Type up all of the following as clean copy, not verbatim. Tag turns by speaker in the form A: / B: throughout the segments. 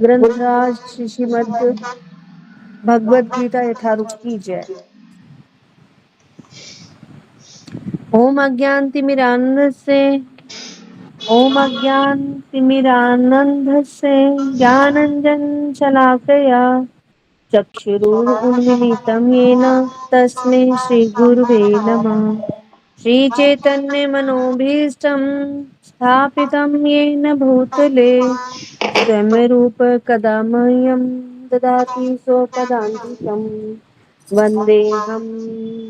A: ग्रंथराज श्रीमद् भगवद गीता यथारूप की जय। ओम अज्ञानतिमिरान्धस्य ज्ञानाञ्जन शलाकया चक्षुरुन्मीलितं येन तस्मै श्रीगुरुवे नमः। श्रीचैतन्यमनोभीष्टं स्थापितं येन भूतले स्वयं रूप कदा मह्यं ददाति स्वपदान्तिकं। वन्देऽहं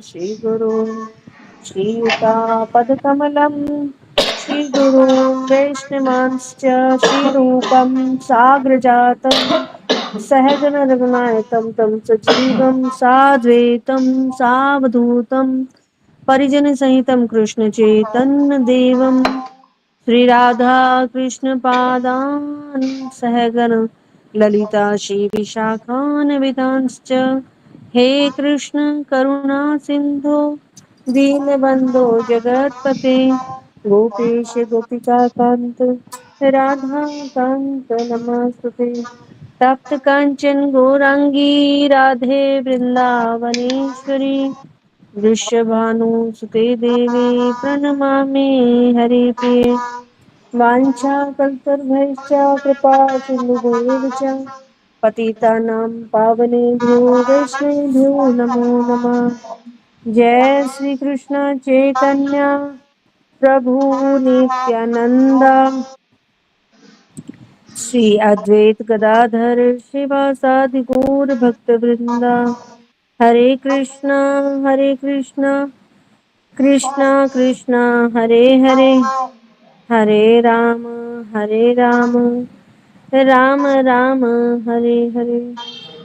A: श्रीगुरो श्रीयुतापदकमलं श्रीगुरून् वैष्णवांश्च श्रीरूपं साग्रजातं सहगण रघुनायकं तं सजीवं साद्वैतं सावधूतं परिजनसहितं कृष्णचैतन्यदेवं श्रीराधा कृष्णपादान् सहगण ललिता श्रीविशाखान्वितांश्च। हे कृष्ण करुणा सिन्धो दीनबन्धो जगत्पते गोपेश गोपिकान्त राधाकान्त नमस्तुते। तप्त कांचन गौरांगी राधे वृंदावनेश्वरी वृषभानुसुते देवी प्रणमामि हरिप्रिये। वाञ्छाकल्पतरुभ्यश्च कृपा सिन्धुभ्येव च पतितानां पावनेभ्यो वैष्णवेभ्यो नमो नमः। जय श्री कृष्ण चैतन्य प्रभु नित्यानंद श्री अद्वैत गदाधर श्रीवासादि गौर भक्त वृंदा। हरे कृष्णा कृष्णा कृष्णा हरे हरे, हरे राम राम राम हरे हरे।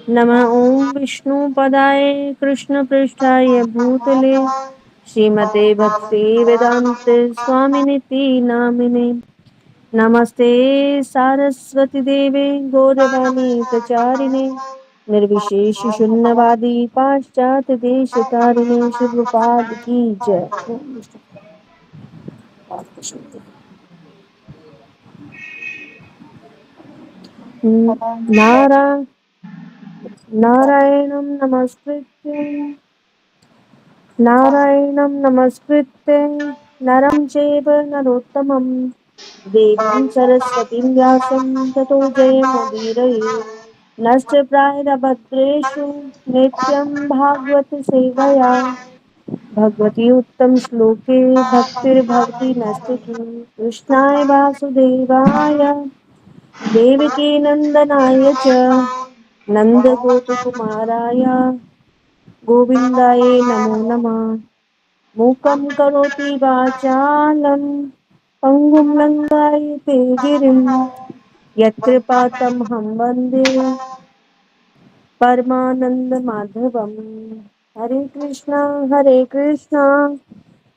A: नमः ओं विष्णुपदाय कृष्णपृष्ठाय भूतले श्रीमते भक्ति वेदांत स्वामिनिति नामिने। नमस्ते सारस्वती देवे गौरवाणी प्रचारिणे निर्विशेष शून्यवादी पाश्चात्य देश तारिणे। शुभपाद की जय। नारा नारायणं नमस्कृत्य नरं चैव नरोत्तमं देवीं सरस्वतीं व्यासं ततो जयमुदीरये। नश्च प्रायरभद्रेषु नित्यं भागवत सेवया भगवती उत्तम श्लोके भक्तिर्भवति नस्तुति। कृष्णाय वासुदेवाय देवकी नंदनाय च नन्दगोपकुमाराय गोविन्दाय नमो नमः। मूकं करोति वाचालं पङ्गुं लङ्घयते गिरिं यत्कृपातमहं वन्दे परमानन्दमाधवम्। हरे कृष्णा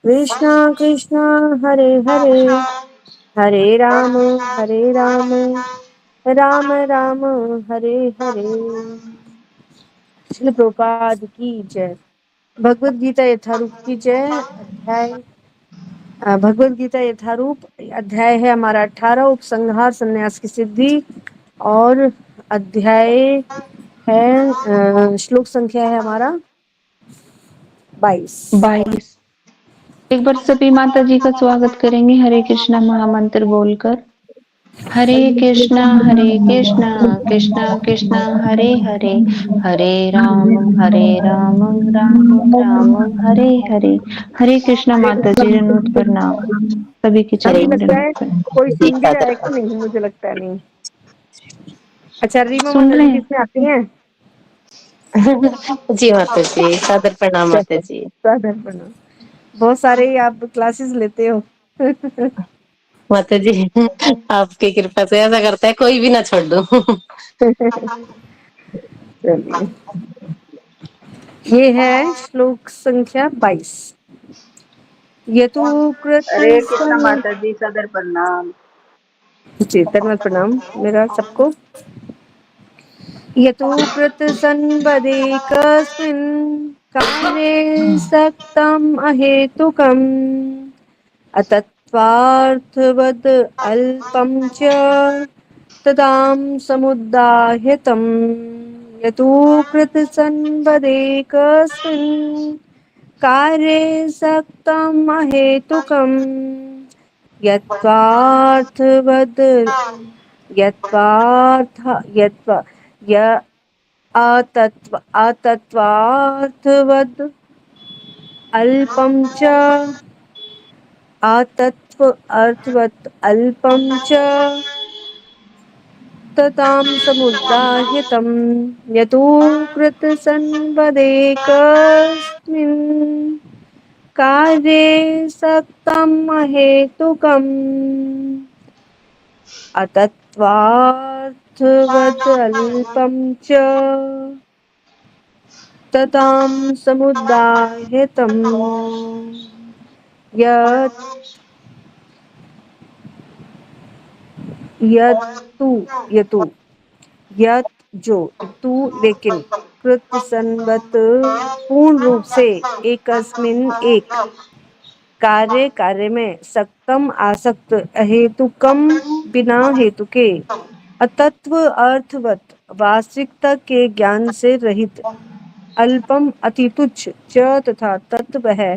A: कृष्णा कृष्णा हरे हरे, हरे राम राम राम हरे हरे। श्रील प्रभुपाद की जय। भगवद गीता यथारूप की जय। भगवद गीता यथारूप अध्याय है हमारा 18, उपसंहार संन्यास की सिद्धि। और अध्याय है श्लोक संख्या है हमारा 22।
B: 22। एक बार सभी माता जी का स्वागत करेंगे हरे कृष्णा महामंत्र बोलकर। हरे कृष्णा कृष्णा कृष्णा हरे हरे, हरे राम राम राम हरे हरे। हरे कृष्णा माता जी, दंडवत प्रणाम। सभी के
A: अभी
B: चरणों में
A: लगता है
B: दंडवत प्रणाम।
A: कोई सुन भी रहा है कि नहीं, मुझे लगता नहीं। अच्छा रीमा
B: सुन
A: माता
B: रहे
A: जी
B: हैं?
A: किसमें आती हैं?
C: जी माता जी, सादर प्रणाम माता जी।
A: सादर प्रणाम। बहुत सारे ही आप क्लासेस लेते हो।
C: माता जी आपकी कृपा से ऐसा करता है कोई भी ना छोड़ दो।
A: चलिए, ये है श्लोक संख्या 22। यतु कृत
D: हरे कृष्णा माता जी, सदर प्रणाम।
A: चेतन प्रणाम मेरा सबको। यतु कृत संवदे कस्मिन् कार्ये सक्तम् अहेतुकम् अतत्त्वार्थवद् अल्पं च तदां समुद्दाह्य तं यतो कृतसन्वदेकस्मिन् कार्ये सक्तम् अहेतुकम् यत्त्वार्थवद् यत्त्वार्थ यत्त्व य अतत्त्वार्थवद् अल्पं च अतत्त्व अर्थवत् अल्पं च ततां समुद्दाह्य तं यतो कृतसन्वदेकस्मिन् कार्ये सक्तम् अहेतुकम् अतत्त्वार्थवद् अल्पं च ततां समुद्दाह्य तं यत् यत्तु यतु यत जो तू लेकिन कृत संवत पूर्ण रूप से एकस्मिन एक कार्य कार्य में सक्तम आसक्त अहेतुकम बिना हेतु के अतत्व अर्थवत वास्तविकता के ज्ञान से रहित अल्पम अति तुच्छ च तथा तत्व है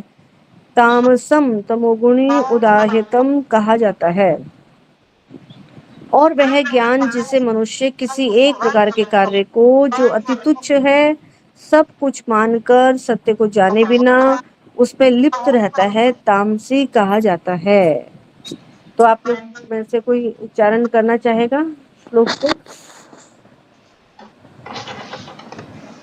A: तामसम तमोगुणी उदाह्यतम कहा जाता है और वह ज्ञान जिसे मनुष्य किसी एक प्रकार के कार्य को जो अति तुच्छ है सब कुछ मानकर सत्य को जाने बिना उसमें लिप्त रहता है तामसी कहा जाता है। तो आप लोग में से कोई उच्चारण करना चाहेगा श्लोक को?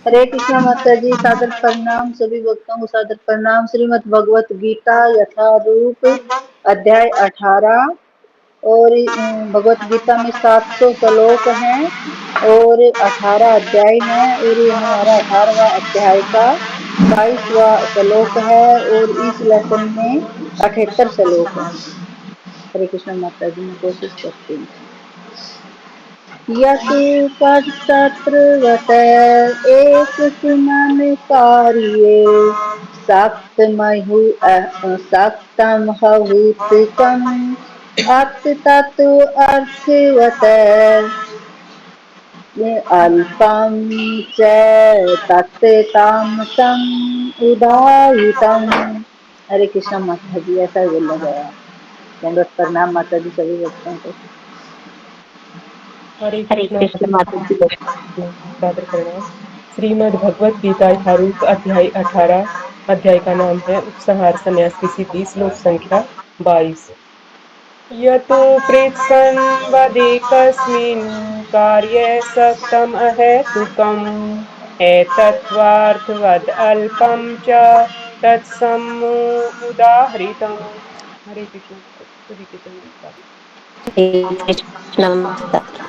D: हरे कृष्णा माता जी, सादर प्रणाम। सभी भक्तों को सादर प्रणाम। श्रीमद् भगवत गीता यथारूप अध्याय 18 और भगवत गीता में 700 श्लोक हैं और 18 अध्याय हैं और ये हमारा 18वां अध्याय का 22वां श्लोक है और इस लेसन में 78 श्लोक हैं। हरे कृष्ण माता जी, मैं कोशिश करती हूँ। यतु कर्तृवत एकस्मिन् कार्ये सक्तमहूतकम् अततु अर्थवत् अल्पं च तत्तामसम् उदाहृतम्। हरे कृष्ण माता जी, ऐसा ही बोला गया। दंडवत प्रणाम माता जी सभी भक्तों को।
E: हरे
C: हरे
E: कृष्णा
C: कृष्ण माता जी।
E: सादर प्रणाम। श्रीमद् भगवत गीता यथारूप अध्याय 18। अध्याय का नाम है उपसंहार संन्यास की सिद्धि। श्लोक संख्या 22। यतो कृत्सन्वदेकस्मिन् कार्ये सक्तम् अहेतुकम् एतत्त्वार्थवद् अल्पं च तत्समुदाहृतम्। हरे कृष्ण सभी के चरणों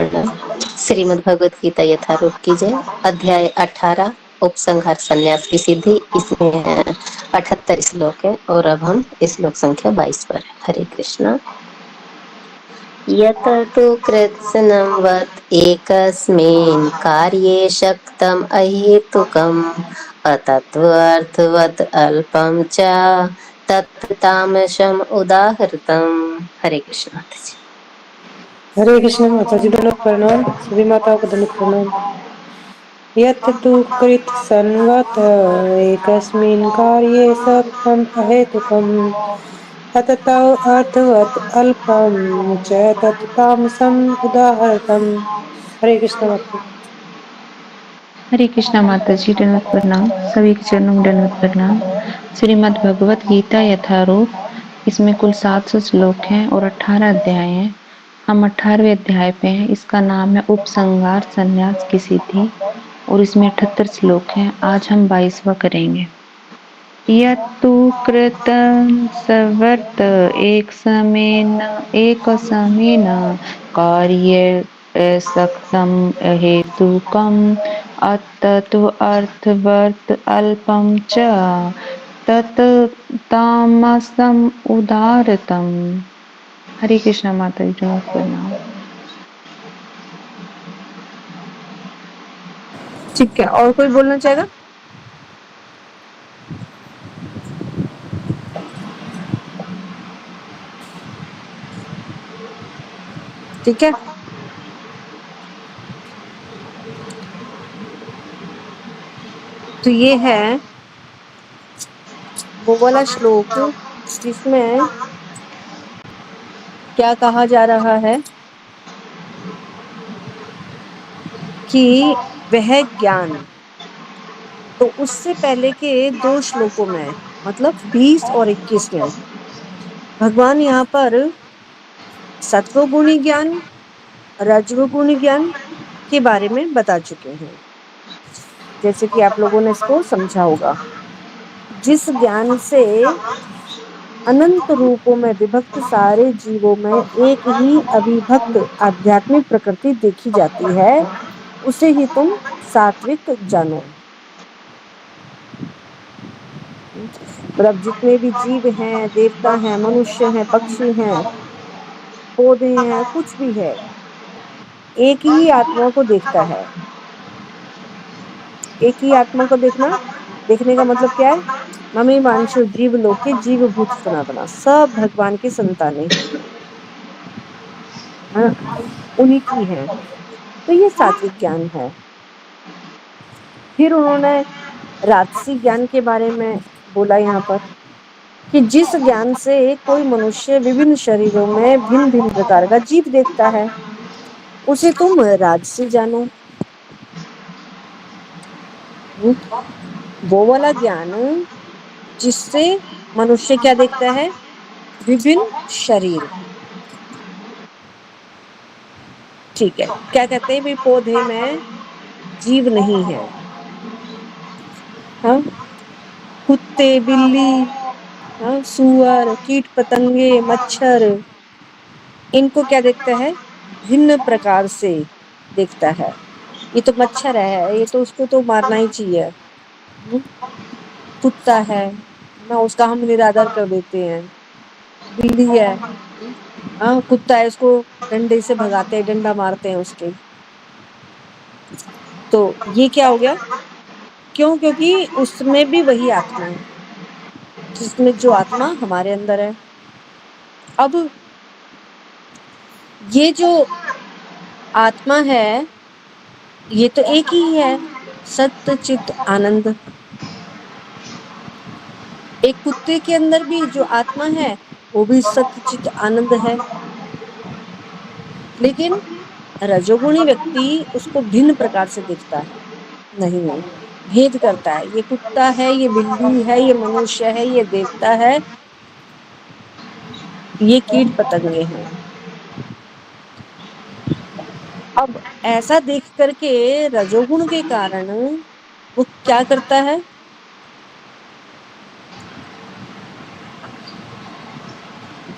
E: में।
C: श्रीमद् भगवत गीता यथारूप की जय। अध्याय 18 उपसंहार संन्यास की सिद्धि। इसमें 78 श्लोक है और अब हम श्लोक संख्या 22 पर है। हरे कृष्णा। यत तु कृत्स्नवत् एकस्मिन् कार्ये शक्तम् अहेतुकम् अतत्त्वार्थवत् अल्पं च तत् तामसम् उदाहृतम्। हरे कृष्ण माता जी।
F: हरे कृष्ण माता जी, दंडवत प्रणाम। सभी माताओं को दंडवत प्रणाम। यत् तु कृत सन्वत एकस्मिन् कार्ये सक्तम् अहेतुकम् अततौ अर्थवत् अल्पं च तत् तामसम् उदाहृतम्। हरे कृष्ण माता जी।
B: हरे कृष्णा माता जी, दंडवत प्रणाम। सभी के चरणों में दंडवत प्रणाम। श्रीमद् भगवत गीता यथारूप, इसमें कुल 700 श्लोक हैं और 18 अध्याय हैं। हम 18वें अध्याय पे हैं। इसका नाम है उपसंहार संन्यास की सिद्धि और इसमें 78 श्लोक हैं। आज हम 22वां करेंगे। यत्तु कृतं सवर्त एकसमेन कार्ये सक्तम् अहेतुकम् अतत्व अर्थवत् अल्पं च तत् तामसम् उदाहृतम्। हरे कृष्णा माता जी, प्रणाम।
A: ठीक है, और कोई बोलना चाहेगा? ठीक है, तो ये है वो वाला श्लोक जिसमें क्या कहा जा रहा है कि वह ज्ञान। तो उससे पहले के 2 श्लोकों में मतलब 20 और 21 में भगवान यहाँ पर सत्वगुणी ज्ञान, रजोगुणी ज्ञान के बारे में बता चुके हैं। जैसे कि आप लोगों ने इसको समझा होगा, जिस ज्ञान से अनंत रूपों में विभक्त सारे जीवों में एक ही अविभक्त आध्यात्मिक प्रकृति देखी जाती है, उसे ही तुम सात्विक जानो। मतलब जितने भी जीव हैं, देवता हैं, मनुष्य हैं, पक्षी हैं, पौधे हैं, कुछ भी है, एक ही आत्मा को देखता है। एक ही आत्मा को देखने का मतलब क्या है? ममी मांशु जीव लोके जीव भूत सनातना, सब भगवान के संतानें हैं, उन्हीं की हैं। तो ये सात्विक ज्ञान है। फिर उन्होंने राजसी ज्ञान के बारे में बोला यहाँ पर कि जिस ज्ञान से कोई मनुष्य विभिन्न शरीरों में भिन्न भिन्न प्रकार का जीव देखता है, उसे तुम राजसी जानो। वो वाला ज्ञान जिससे मनुष्य क्या देखता है? विभिन्न शरीर। ठीक है, क्या कहते हैं भाई, पौधे में जीव नहीं है, हाँ? कुत्ते, बिल्ली, हाँ, सूअर, कीट पतंगे, मच्छर, इनको क्या देखता है? भिन्न प्रकार से देखता है। ये तो मच्छर है, ये तो उसको तो मारना ही चाहिए। कुत्ता है ना, उसका हम निरादर कर देते हैं। बिल्ली है, हाँ, कुत्ता है, उसको डंडे से भगाते हैं, डंडा मारते हैं उसके। तो ये क्या हो गया? क्यों? क्योंकि उसमें भी वही आत्मा है, जिसमें जो आत्मा हमारे अंदर है। अब ये जो आत्मा है, ये तो एक ही है, सत्य चित आनंद। एक कुत्ते के अंदर भी जो आत्मा है, वो भी सत्य चित आनंद है। लेकिन रजोगुणी व्यक्ति उसको भिन्न प्रकार से देखता है, नहीं, भेद करता है। ये कुत्ता है, ये बिल्ली है, ये मनुष्य है, ये देवता है, ये कीट पतंगे हैं। अब ऐसा देख करके रजोगुण के कारण वो क्या करता है?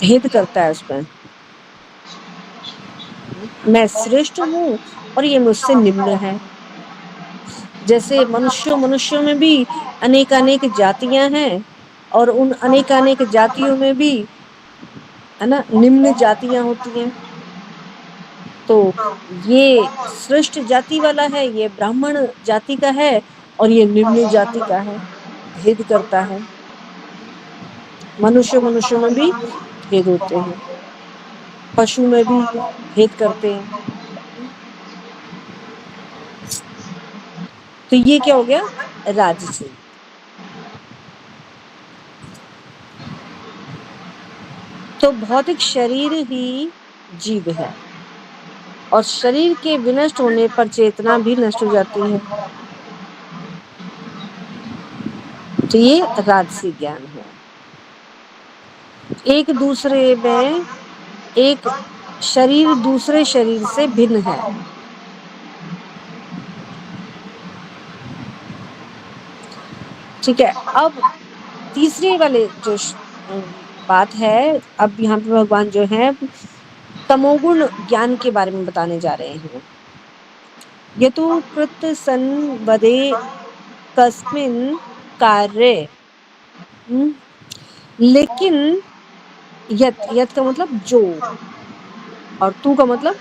A: भेद करता है उसमें। मैं श्रेष्ठ हूँ और ये मुझसे निम्न है। जैसे मनुष्यों में भी अनेक जातियां हैं, और उन अनेक जातियों में भी, है ना, निम्न जातियां होती हैं। तो ये श्रेष्ठ जाति वाला है, ये ब्राह्मण जाति का है, और ये निम्न जाति का है। भेद करता है। मनुष्य में भी भेद होते हैं, पशु में भी भेद करते हैं। तो ये क्या हो गया? राजसी। तो भौतिक शरीर ही जीव है, और शरीर के विनष्ट होने पर चेतना भी नष्ट हो जाती है। तो ये राजसी ज्ञान है। एक दूसरे में, एक शरीर दूसरे शरीर से भिन्न है। ठीक है। अब तीसरे वाले जो बात है, अब यहाँ पे भगवान जो है तमोगुण ज्ञान के बारे में बताने जा रहे हैं। ये तो कृत संवदे कस्मिन कार्य, लेकिन यत का मतलब जो, और तू का मतलब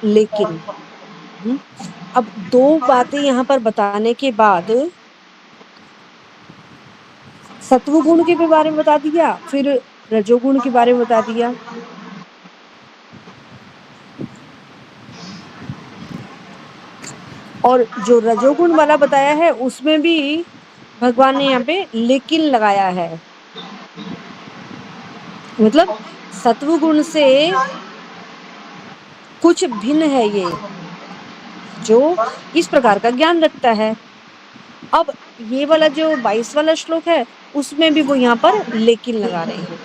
A: लेकिन। अब 2 बातें यहाँ पर बताने के बाद सत्वगुण के बारे में बता दिया, फिर रजोगुण के बारे में बता दिया। और जो रजोगुण वाला बताया है उसमें भी भगवान ने यहाँ पे लेकिन लगाया है, मतलब सत्व गुण से कुछ भिन्न है ये, जो इस प्रकार का ज्ञान रखता है। अब ये वाला जो 22 वाला श्लोक है उसमें भी वो यहाँ पर लेकिन लगा रहे हैं।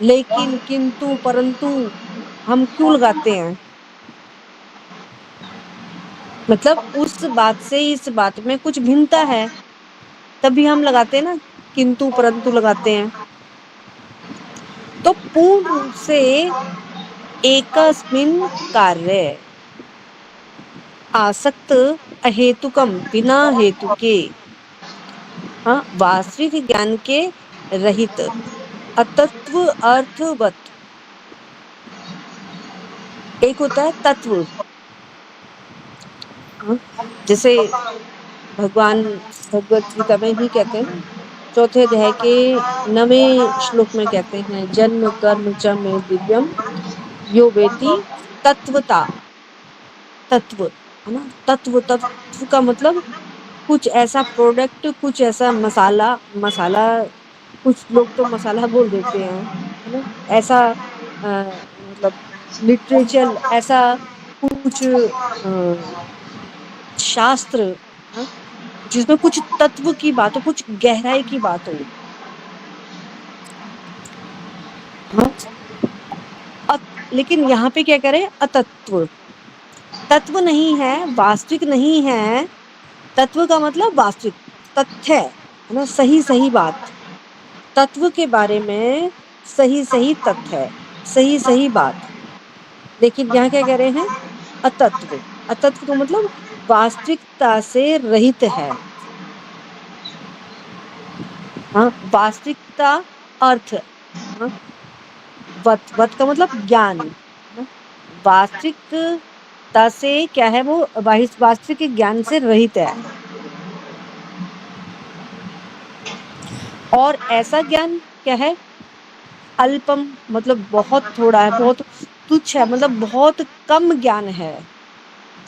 A: लेकिन, किंतु, परंतु हम क्यों लगाते हैं? मतलब उस बात से इस बात में कुछ भिन्नता है, तभी हम लगाते हैं ना, किंतु परंतु लगाते हैं। तो पूर्ण रूप से एकस्मिन् कार्य आसक्त अहेतुकम, बिना हेतु के, हाँ, वास्तविक ज्ञान के रहित, अतत्व अर्थवत। एक होता है तत्व, हाँ, जैसे भगवान भगवत गीता में भी कहते हैं ना, चौथे अध्याय के 9वें श्लोक में कहते हैं, जन्म कर्म च मे दिव्यम यो वेति तत्वता। तत्व है ना, तत्व, तत्व का मतलब कुछ ऐसा प्रोडक्ट, कुछ ऐसा मसाला, मसाला कुछ लोग तो मसाला बोल देते हैं, है ना, ऐसा मतलब लिटरेचर, ऐसा कुछ शास्त्र, हाँ, जिसमें कुछ तत्व की बात हो, कुछ गहराई की बात हो, हाँ। लेकिन यहाँ पे क्या करें, अतत्व, तत्व नहीं है, वास्तविक नहीं है। तत्व का मतलब वास्तविक, तथ्य है ना, सही सही बात, तत्व के बारे में सही सही तथ्य, सही सही बात। लेकिन यहाँ क्या कह रहे हैं, अतत्व। अतत्व का मतलब वास्तविकता से रहित है, हाँ, वास्तविकता अर्थ, हाँ, वत का मतलब ज्ञान, वास्तविकता से क्या है, वो वास्तविक ज्ञान से रहित है। और ऐसा ज्ञान क्या है, अल्पम, मतलब बहुत थोड़ा है, बहुत तुच्छ है, मतलब बहुत कम ज्ञान है,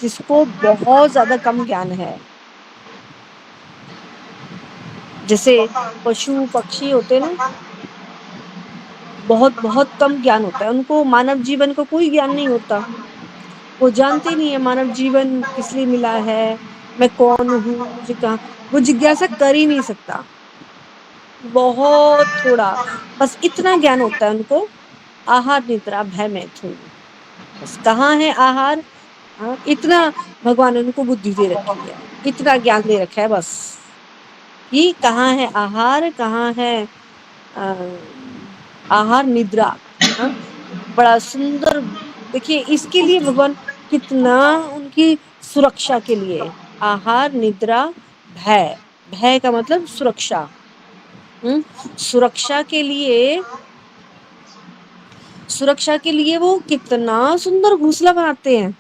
A: जिसको बहुत ज्यादा कम ज्ञान है। जैसे पशु पक्षी होते हैं ना, बहुत बहुत कम ज्ञान होता है उनको, मानव जीवन का कोई ज्ञान नहीं होता, वो जानते नहीं है मानव जीवन किस लिए मिला है, मैं कौन हूँ, मुझे कहाँ, वो जिज्ञासा कर ही नहीं सकता, बहुत थोड़ा, बस इतना ज्ञान होता है उनको, आहार निद्रा भय मैथुन, बस कहाँ है आहार, हाँ, इतना भगवान ने उनको बुद्धि दे रखी है, इतना ज्ञान दे रखा है बस, कि कहाँ है आहार, कहाँ है आहार निद्रा, हाँ, बड़ा सुंदर। देखिए इसके लिए भगवान कितना उनकी सुरक्षा के लिए, आहार निद्रा भय, भय का मतलब सुरक्षा, सुरक्षा के लिए, सुरक्षा के लिए वो कितना सुंदर घोंसला बनाते हैं।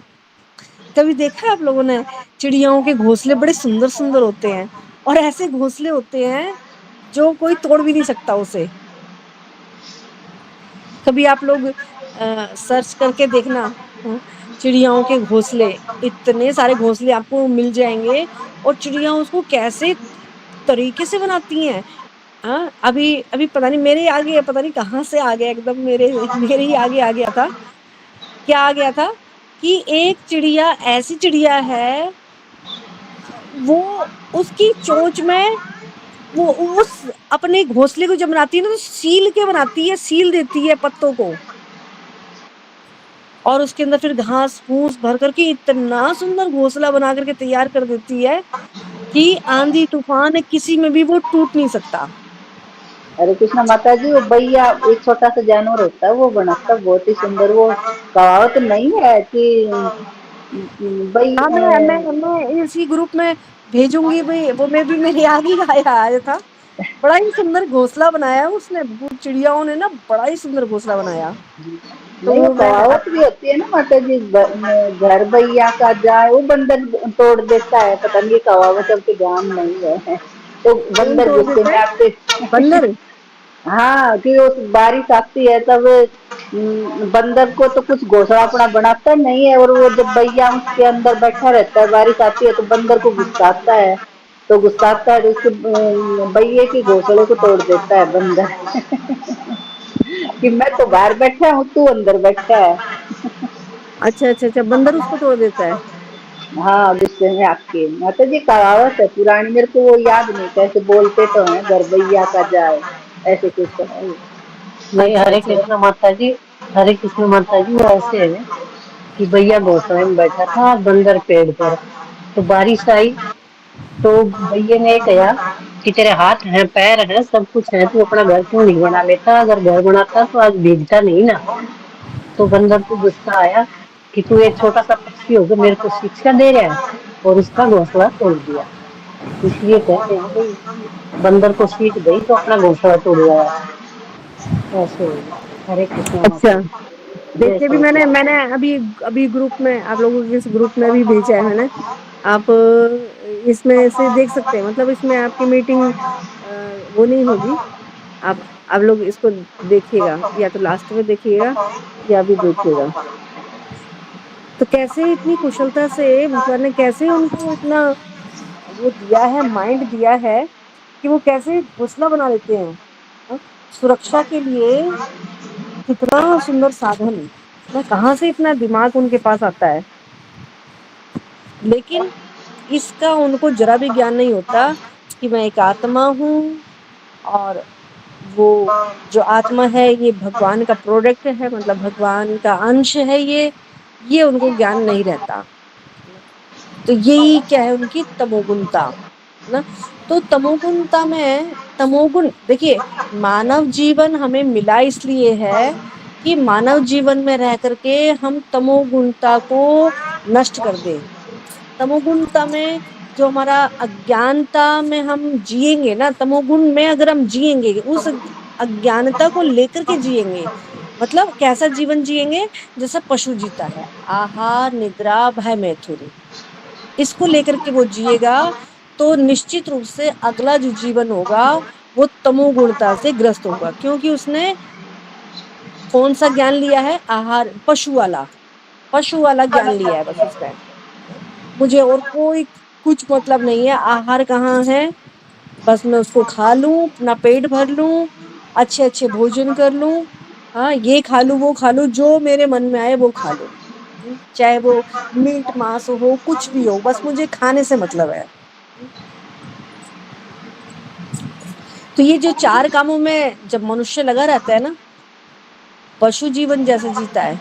A: कभी देखा है आप लोगों ने, चिड़ियाओं के घोंसले बड़े सुंदर सुंदर होते हैं, और ऐसे घोंसले होते हैं जो कोई तोड़ भी नहीं सकता उसे। कभी आप लोग सर्च करके देखना, चिड़ियाओं के घोंसले, इतने सारे घोंसले आपको मिल जाएंगे, और चिड़िया उसको कैसे तरीके से बनाती हैं। हाँ, अभी अभी पता नहीं मेरे आगे, पता नहीं कहाँ से आ गया, एकदम मेरे ही आगे आ गया था। क्या आ गया था कि एक चिड़िया, ऐसी चिड़िया है, वो उसकी चोंच में, वो उस अपने घोंसले को जब बनाती है ना, तो सील के बनाती है, सील देती है पत्तों को, और उसके अंदर फिर घास फूस भर करके इतना सुंदर घोंसला बना करके तैयार कर देती है कि आंधी तूफान किसी में भी वो टूट नहीं सकता।
D: हरे कृष्णा माता जी, वो बैया एक छोटा सा जानवर होता है, वो बनाता बहुत ही सुंदर, वो कहावत नहीं है कि
A: हाँ, मैं इसी ग्रुप में भेजूंगी भाई, वो मैं भी मेरे आगे आया था, बड़ा ही सुंदर घोंसला बनाया उसने, चिड़ियाओं ने ना बड़ा ही सुंदर घोंसला बनाया।
D: नहीं, वो
A: तो मैं,
D: कहावत भी होती है ना माता जी, घर बैया का जाए वो बंदर तोड़ देता है, पता नहीं कहावत अब तो ध्यान नहीं है, तो
A: कौन
D: बंदर
A: तोड़
D: गुस्से
A: देता
D: में
A: है,
D: आते
A: बंदर,
D: हाँ कि वो बारिश आती है तब बंदर को तो कुछ घोंसला अपना बनाता नहीं है, और वो जब बैया उसके अंदर बैठा रहता है, बारिश आती है तो बंदर को गुस्साता है, तो गुस्साता है तो उसके बैये के घोंसले को तोड़ देता है बंदर। कि मैं तो बाहर बैठा हूँ, तू अंदर बैठा है।
A: अच्छा अच्छा अच्छा, बंदर उसको तोड़ देता है।
D: हाँ गुस्से में आके, माता जी कहावत है पुरानी, मेरे को वो याद नहीं कैसे बोलते तो हैं, घर बैया का जाए, ऐसे कुछ तो है वो।
C: नहीं,
A: अच्छा
C: हरे
A: अच्छा।
C: कृष्ण माता जी। हरे कृष्ण माता जी, वो ऐसे है कि भैया घोंसले में बैठा था, बंदर पेड़ पर। तो बारिश आई तो भैया ने कहा कि तेरे हाथ हैं, पैर हैं, सब कुछ है, तू अपना घर क्यों नहीं बना लेता? अगर घर बनाता तो आज भीगता नहीं ना। तो बंदर को गुस्सा आया कि तू एक छोटा सा पक्षी होकर मेरे को शिक्षा दे रहा है, और उसका घोंसला तोड़ दिया। इसलिए कहते हैं भाई, बंदर को सीख गई तो अपना घोंसला तोड़ गया। ऐसे है। हरे कृष्णा माता
A: अच्छा,
C: जी। जय
A: देखिए, अभी
C: श्री
A: मैंने
C: कृष्ण।
A: मैंने अभी अभी ग्रुप में, आप लोगों के इस ग्रुप में भी भेजा है मैंने। आप इसमें से देख सकते हैं, मतलब इसमें आपकी मीटिंग वो नहीं होगी। आप लोग इसको देखिएगा, या तो लास्ट में देखिएगा या अभी देखिएगा। तो कैसे इतनी कुशलता से भगवान ने कैसे उनको इतना वो दिया है, माइंड दिया है कि वो कैसे घोंसला बना लेते हैं। हाँ? सुरक्षा के लिए कितना सुंदर साधन है ना, कहाँ से इतना दिमाग उनके पास आता है। लेकिन इसका उनको जरा भी ज्ञान नहीं होता कि मैं एक आत्मा हूँ, और वो जो आत्मा है ये भगवान का प्रोडक्ट है, मतलब भगवान का अंश है ये उनको ज्ञान नहीं रहता। तो यही क्या है, उनकी तमोगुणता ना। तो तमोगुणता में, तमोगुण देखिए, मानव जीवन हमें मिला इसलिए है कि मानव जीवन में रह करके हम तमोगुणता को नष्ट कर दें। तमोगुणता में जो हमारा अज्ञानता में हम जिएंगे ना, तमोगुण में अगर हम जिएंगे, उस अज्ञानता को लेकर के जिएंगे, मतलब कैसा जीवन जिएंगे, जैसा पशु जीता है, आहार निद्रा भय मैथुन, इसको लेकर के वो जिएगा, तो निश्चित रूप से अगला जो जीवन होगा वो तमोगुणता से ग्रस्त होगा, क्योंकि उसने कौन सा ज्ञान लिया है, आहार, पशु वाला ज्ञान लिया है बस उसने। मुझे और कोई कुछ मतलब नहीं है, आहार कहाँ है, बस मैं उसको खा लूं, अपना पेट भर लूं, अच्छे अच्छे भोजन कर लूं, हाँ ये खा लूं वो खा लूं, जो मेरे मन में आए वो खा लूं, चाहे वो मीट मांस हो, कुछ भी हो, बस मुझे खाने से मतलब है। तो ये जो चार कामों में जब मनुष्य लगा रहता है ना, पशु जीवन जैसे जीता है,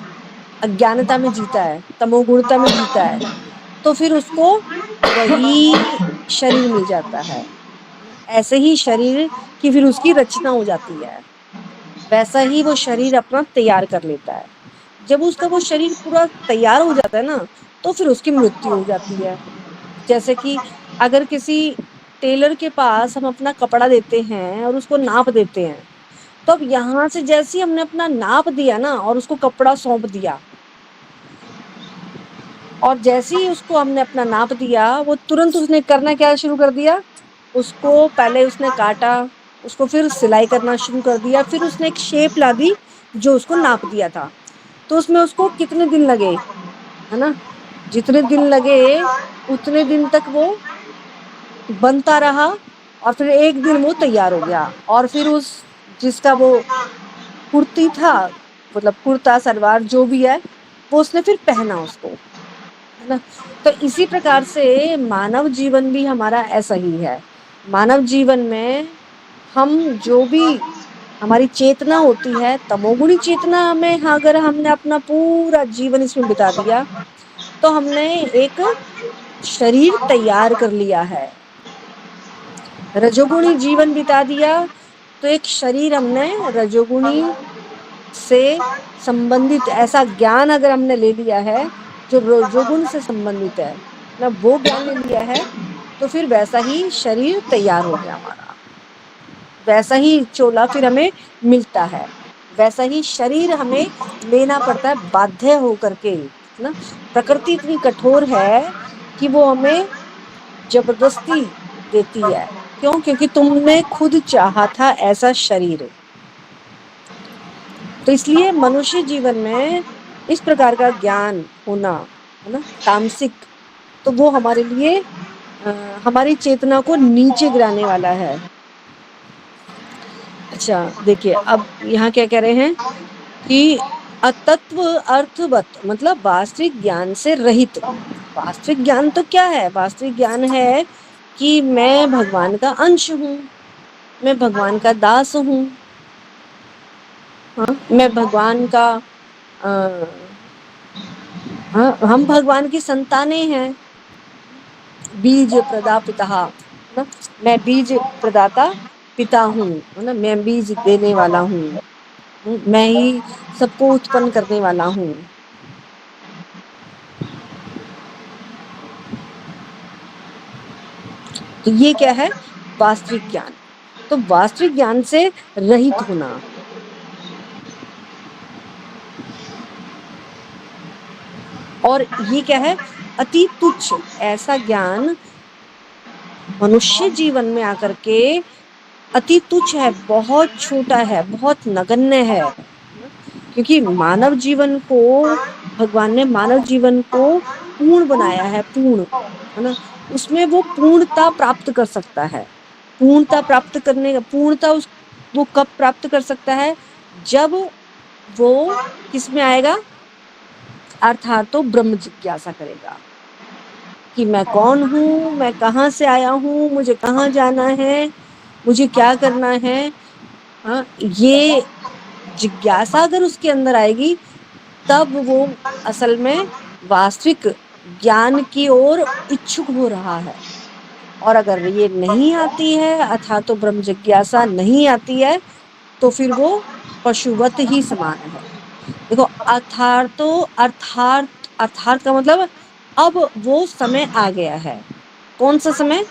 A: अज्ञानता में जीता है, तमोगुणता में जीता है, तो फिर उसको वही शरीर मिल जाता है। ऐसे ही शरीर की फिर उसकी रचना हो जाती है, वैसा ही वो शरीर अपना तैयार कर लेता है। जब उसका वो शरीर पूरा तैयार हो जाता है ना, तो फिर उसकी मृत्यु हो जाती है। जैसे कि अगर किसी टेलर के पास हम अपना कपड़ा देते हैं और उसको नाप देते हैं, तो अब यहाँ से जैसे ही हमने अपना नाप दिया ना और उसको कपड़ा सौंप दिया, और जैसे ही उसको हमने अपना नाप दिया, वो तुरंत उसने करना क्या शुरू कर दिया, उसको पहले उसने काटा, उसको फिर सिलाई करना शुरू कर दिया, फिर उसने एक शेप ला दी जो उसको नाप दिया था। तो उसमें उसको कितने दिन लगे, है ना, जितने दिन लगे उतने दिन तक वो बनता रहा, और फिर एक दिन वो तैयार हो गया, और फिर उस जिसका वो कुर्ती था, मतलब कुर्ता सलवार जो भी है, वो उसने फिर पहना उसको, है ना। तो इसी प्रकार से मानव जीवन भी हमारा ऐसा ही है। मानव जीवन में हम जो भी हमारी चेतना होती है, तमोगुणी चेतना में अगर हमने अपना पूरा जीवन इसमें बिता दिया, तो हमने एक शरीर तैयार कर लिया है। रजोगुणी जीवन बिता दिया तो एक शरीर हमने रजोगुणी से संबंधित ऐसा ज्ञान अगर हमने ले लिया है जो रजोगुण से संबंधित है ना, वो ज्ञान ले लिया है, तो फिर वैसा ही शरीर तैयार हो गया हमारा, वैसा ही चोला फिर हमें मिलता है, वैसा ही शरीर हमें लेना पड़ता है बाध्य होकर के ना। प्रकृति इतनी कठोर है कि वो हमें जबरदस्ती देती है। क्यों? क्योंकि तुमने खुद चाहा था ऐसा शरीर। तो इसलिए मनुष्य जीवन में इस प्रकार का ज्ञान होना, है ना, तामसिक, तो वो हमारे लिए हमारी चेतना को नीचे गिराने वाला है। अच्छा देखिए, अब यहाँ क्या कह रहे हैं कि अतत्व अर्थवत, मतलब वास्तविक ज्ञान से रहित। वास्तविक ज्ञान तो क्या है? वास्तविक ज्ञान है कि मैं भगवान का अंश हूँ, मैं भगवान का दास हूँ, हाँ, मैं भगवान का हाँ, हम भगवान की संतानें हैं। बीज प्रदा पिता, है ना, मैं बीज प्रदाता पिता हूँ, है ना, मैं बीज देने वाला हूँ, मैं ही सबको उत्पन्न करने वाला हूँ। तो ये क्या है? वास्तविक ज्ञान। तो वास्तविक ज्ञान से रहित होना। और ये क्या है? अति तुच्छ। ऐसा ज्ञान मनुष्य जीवन में आकर के अति तुच्छ है, बहुत छोटा है, बहुत नगण्य है। क्योंकि मानव जीवन को, भगवान ने मानव जीवन को पूर्ण बनाया है, पूर्ण, है ना, उसमें वो पूर्णता प्राप्त कर सकता है। पूर्णता प्राप्त करने का, पूर्णता वो कब प्राप्त कर सकता है? जब वो किसमें आएगा? अर्थात तो ब्रह्म जिज्ञासा करेगा कि मैं कौन हूँ, मैं कहाँ से आया हूँ, मुझे कहाँ जाना है, मुझे क्या करना है। हाँ, ये जिज्ञासा अगर उसके अंदर आएगी, तब वो असल में वास्तविक ज्ञान की ओर इच्छुक हो रहा है। और अगर ये नहीं आती है, अर्थात तो ब्रह्म जिज्ञासा नहीं आती है, तो फिर वो पशुवत ही समान है। देखो, अर्थार्थ का मतलब अब वो समय आ गया है। कौन सा समय?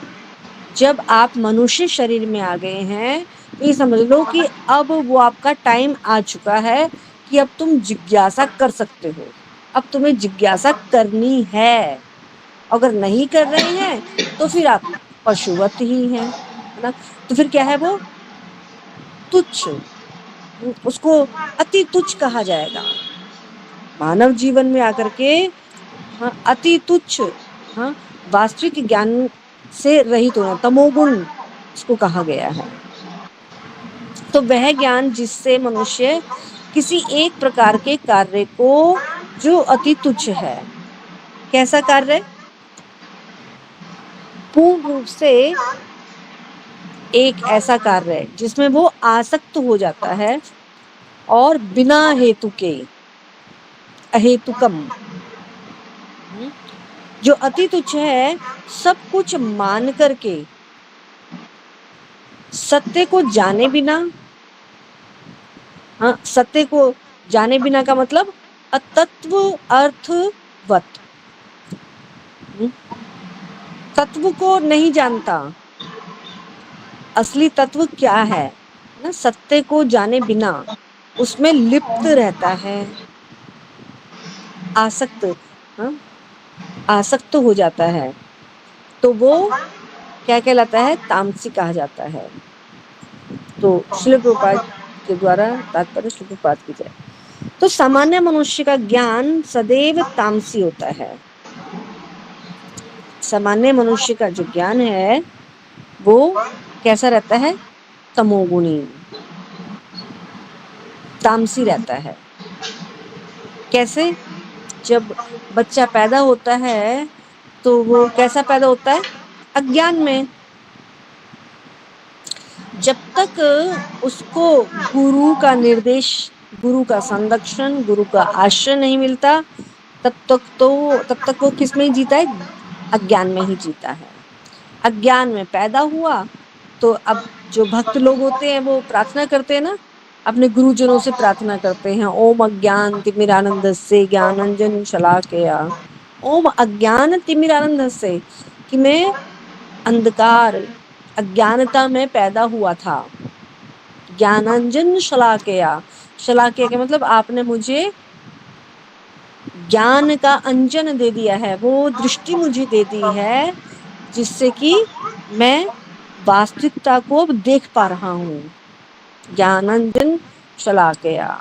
A: जब आप मनुष्य शरीर में आ गए हैं, तो ये समझ लो कि अब वो आपका टाइम आ चुका है कि अब तुम जिज्ञासा कर सकते हो। अब तुम्हें जिज्ञासा करनी है। अगर नहीं कर रहे हैं तो फिर आप पशुवत ही हैं, है ना। तो फिर क्या है? वो तुच्छ, उसको अति तुच्छ कहा जाएगा। मानव जीवन में आकर के हाँ, अति तुच्छ, हाँ, वास्तविक ज्ञान से रहित होना, तमोगुण इसको कहा गया है। तो वह ज्ञान जिससे मनुष्य किसी एक प्रकार के कार्य को, जो अति तुच्छ है, कैसा कार्य, पूर्ण रूप से एक ऐसा कार्य है जिसमें वो आसक्त हो जाता है और बिना हेतु के, अहेतुकम, जो अति तुच्छ है, सब कुछ मान करके, सत्य को जाने बिना, हाँ, सत्य को जाने बिना का मतलब अतत्व अर्थवत, तत्व को नहीं जानता, असली तत्व क्या है ना, सत्य को जाने बिना उसमें लिप्त रहता है, आसक्त, हाँ, आसक्त हो जाता है, तो वो क्या कहलाता है? तामसी कहा जाता है। तो श्रील प्रभुपाद के द्वारा तात्पर्य श्रील प्रभुपाद की जाए तो सामान्य मनुष्य का ज्ञान सदैव तामसी होता है। सामान्य मनुष्य का जो ज्ञान है वो कैसा रहता है? तमोगुणी, तामसी रहता है। कैसे? जब बच्चा पैदा होता है तो वो कैसा पैदा होता है? अज्ञान में। जब तक उसको गुरु का निर्देश, गुरु का संरक्षण, गुरु का आश्रय नहीं मिलता, तब तक वो किस में ही जीता है? अज्ञान में ही जीता है। अज्ञान में पैदा हुआ तो अब जो भक्त लोग होते हैं वो प्रार्थना करते हैं ना, अपने गुरुजनों से प्रार्थना करते हैं, ओम अज्ञान तिमिरानंदस्य ज्ञानांजन शलाकया। ओम अज्ञान तिमिरानंदस्य, कि मैं अंधकार, अज्ञानता में पैदा हुआ था। ज्ञानांजन शलाकया, शलाकया के मतलब आपने मुझे ज्ञान का अंजन दे दिया है, वो दृष्टि मुझे दे दी है जिससे कि मैं वास्तविकता को अब देख पा रहा हूँ। ज्ञानांजन शलाकया,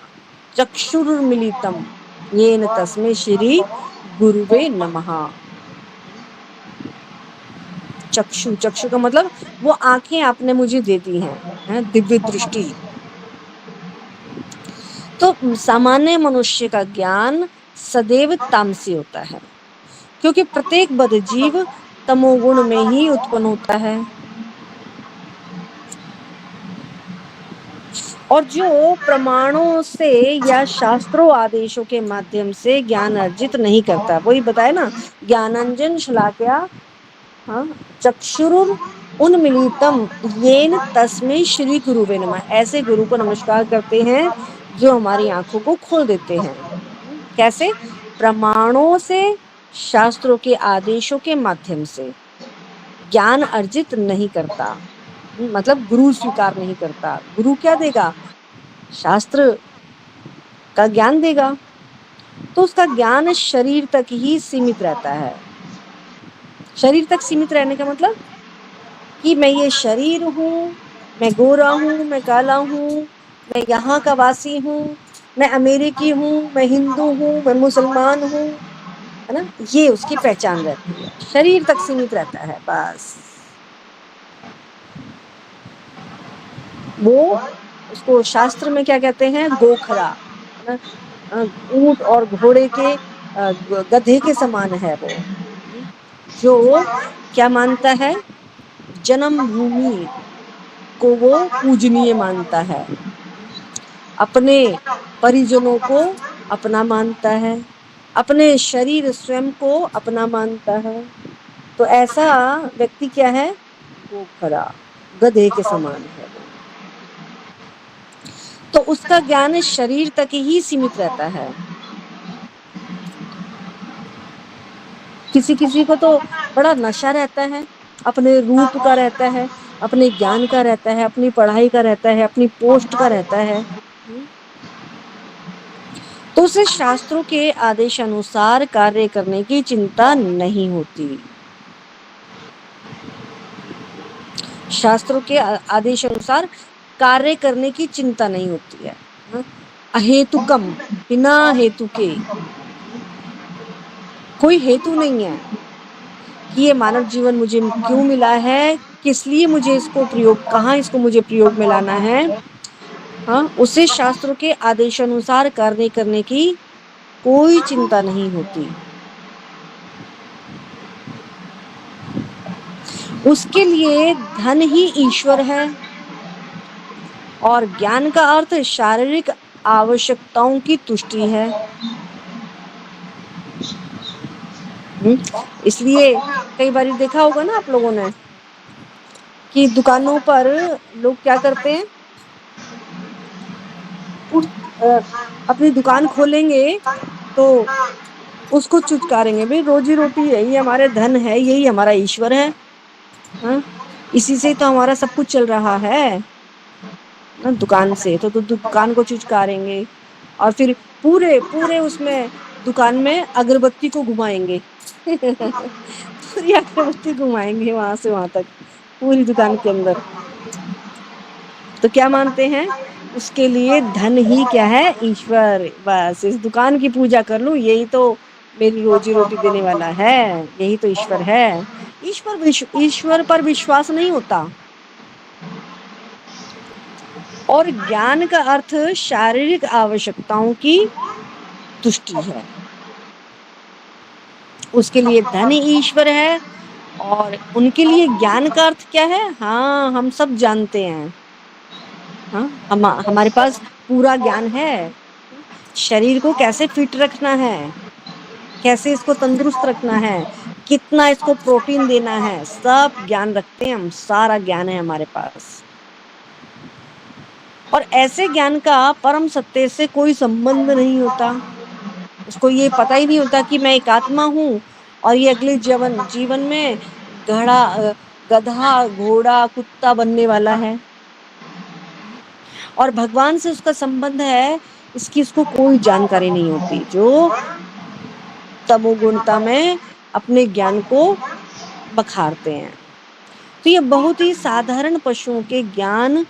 A: चक्षुरुर्मिलितम येन तस्मै श्री गुरुवे नमः। चक्षु, चक्षु का मतलब वो आंखें आपने मुझे दे दी हैं, दिव्य दृष्टि। तो सामान्य मनुष्य का ज्ञान सदैव तामसी होता है, क्योंकि प्रत्येक बद्ध जीव तमोगुण में ही उत्पन्न होता है। और जो प्रमाणों से या शास्त्रों आदेशों के माध्यम से ज्ञान अर्जित नहीं करता, वही बताया ना, ज्ञानांजन शलाकया चक्षुरुर उन्मीलितम येन तस्मै श्री गुरुवे नमः। ऐसे गुरु को नमस्कार करते हैं जो हमारी आंखों को खोल देते हैं। कैसे? प्रमाणों से, शास्त्रों के आदेशों के माध्यम से ज्ञान अर्जित नहीं करता, मतलब गुरु स्वीकार नहीं करता। गुरु क्या देगा? शास्त्र का ज्ञान देगा। तो उसका ज्ञान शरीर तक ही सीमित रहता है। शरीर तक सीमित रहने का मतलब कि मैं ये शरीर हूँ, मैं गोरा हूँ, मैं काला हूँ, मैं यहाँ का वासी हूँ, मैं अमेरिकी हूँ, मैं हिंदू हूँ, मैं मुसलमान हूँ, है ना, ये उसकी पहचान रहती है। शरीर तक सीमित रहता है बस। वो उसको शास्त्र में क्या कहते हैं? गोखरा, है ना, ऊंट और घोड़े के गधे के समान है वो, जो क्या मानता है? जन्म भूमि को वो पूजनीय मानता है, अपने परिजनों को अपना मानता है, अपने शरीर स्वयं को अपना मानता है। तो ऐसा व्यक्ति क्या है? गोखरा, गधे के समान है वो। तो उसका ज्ञान शरीर तक ही सीमित रहता है। किसी किसी को तो बड़ा नशा रहता है, अपने रूप का रहता है, अपने ज्ञान का रहता है, अपनी पढ़ाई का रहता है, अपनी पोस्ट का रहता है। तो उसे शास्त्रों के आदेश अनुसार कार्य करने की चिंता नहीं होती। शास्त्रों के आदेश अनुसार कार्य करने की चिंता नहीं होती है। अहेतुकम, बिना हेतु के, कोई हेतु नहीं है कि ये मानव जीवन मुझे क्यों मिला है, किस लिए मुझे इसको प्रयोग, कहाँ इसको मुझे प्रयोग में लाना है। उसे शास्त्रों के आदेशानुसार कार्य करने की कोई चिंता नहीं होती। उसके लिए धन ही ईश्वर है, और ज्ञान का अर्थ शारीरिक आवश्यकताओं की तुष्टि है। इसलिए कई बार देखा होगा ना आप लोगों ने कि दुकानों पर लोग क्या करते हैं, अपनी दुकान खोलेंगे तो उसको चुचकारेंगे, भाई रोजी रोटी यही हमारे धन है, यही हमारा ईश्वर है, इसी से तो हमारा सब कुछ चल रहा है ना, दुकान से। तो दुकान को चुचकारेंगे और फिर पूरे पूरे उसमें दुकान में अगरबत्ती को घुमाएंगे पूरी अगरबत्ती घुमाएंगे वहां से वहां तक, पूरी दुकान के अंदर। तो क्या मानते हैं? उसके लिए धन ही क्या है? ईश्वर। बस इस दुकान की पूजा कर लूं, यही तो मेरी रोजी रोटी देने वाला है, यही तो ईश्वर है। ईश्वर पर विश्वास नहीं होता। और ज्ञान का अर्थ शारीरिक आवश्यकताओं की तुष्टि है। उसके लिए धन ईश्वर है, और उनके लिए ज्ञान का अर्थ क्या है? हाँ, हम सब जानते हैं। हमारे पास पूरा ज्ञान है, शरीर को कैसे फिट रखना है, कैसे इसको तंदुरुस्त रखना है, कितना इसको प्रोटीन देना है, सब ज्ञान रखते हैं हम, सारा ज्ञान है हमारे पास। और ऐसे ज्ञान का परम सत्य से कोई संबंध नहीं होता। उसको ये पता ही नहीं होता कि मैं एक आत्मा हूँ और ये अगले जीवन में गधा, घोड़ा, कुत्ता बनने वाला है, और भगवान से उसका संबंध है, इसकी उसको कोई जानकारी नहीं होती। जो तमोगुणता में अपने ज्ञान को बखारते हैं। तो ये बहुत ही साधारण पशुओं के ज्ञान,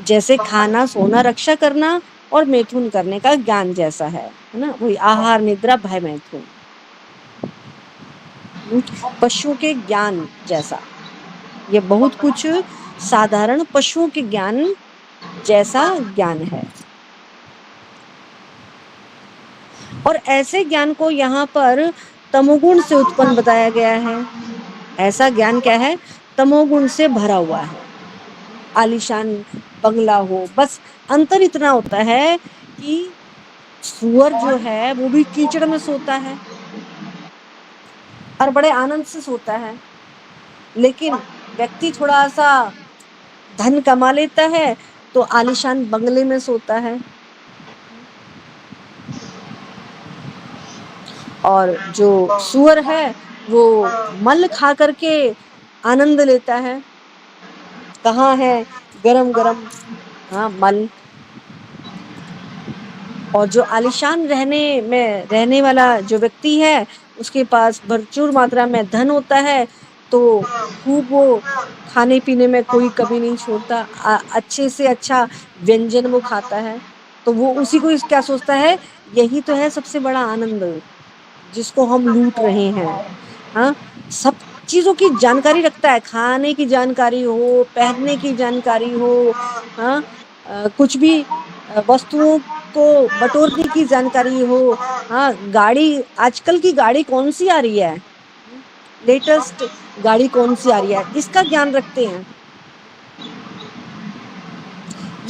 A: जैसे खाना, सोना, रक्षा करना, और मैथुन करने का ज्ञान जैसा है ना, वही आहार निद्रा भय मैथुन, पशुओं के ज्ञान जैसा, ये बहुत कुछ साधारण पशुओं के ज्ञान जैसा ज्ञान है। और ऐसे ज्ञान को यहाँ पर तमोगुण से उत्पन्न बताया गया है। ऐसा ज्ञान क्या है? तमोगुण से भरा हुआ है। आलीशान बंगला हो, बस अंतर इतना होता है कि सुअर जो है वो भी कीचड़ में सोता है और बड़े आनंद से सोता है, लेकिन व्यक्ति थोड़ा सा धन कमा लेता है तो आलीशान बंगले में सोता है। और जो सुअर है वो मल खा करके आनंद लेता है। कहाँ है गरम गरम, हाँ, मल। और जो आलीशान रहने वाला जो व्यक्ति है, उसके पास भरपूर मात्रा में धन होता है, तो खूब वो खाने पीने में कोई कमी नहीं छोड़ता, अच्छे से अच्छा व्यंजन वो खाता है। तो वो उसी को क्या सोचता है, यही तो है सबसे बड़ा आनंद जिसको हम लूट रहे हैं। हाँ, सब चीजों की जानकारी रखता है, खाने की जानकारी हो, पहनने की जानकारी हो, हाँ, कुछ भी वस्तुओं को बटोरने की जानकारी हो, हाँ, गाड़ी, आजकल की गाड़ी कौन सी आ रही है, लेटेस्ट गाड़ी कौन सी आ रही है, इसका ज्ञान रखते हैं।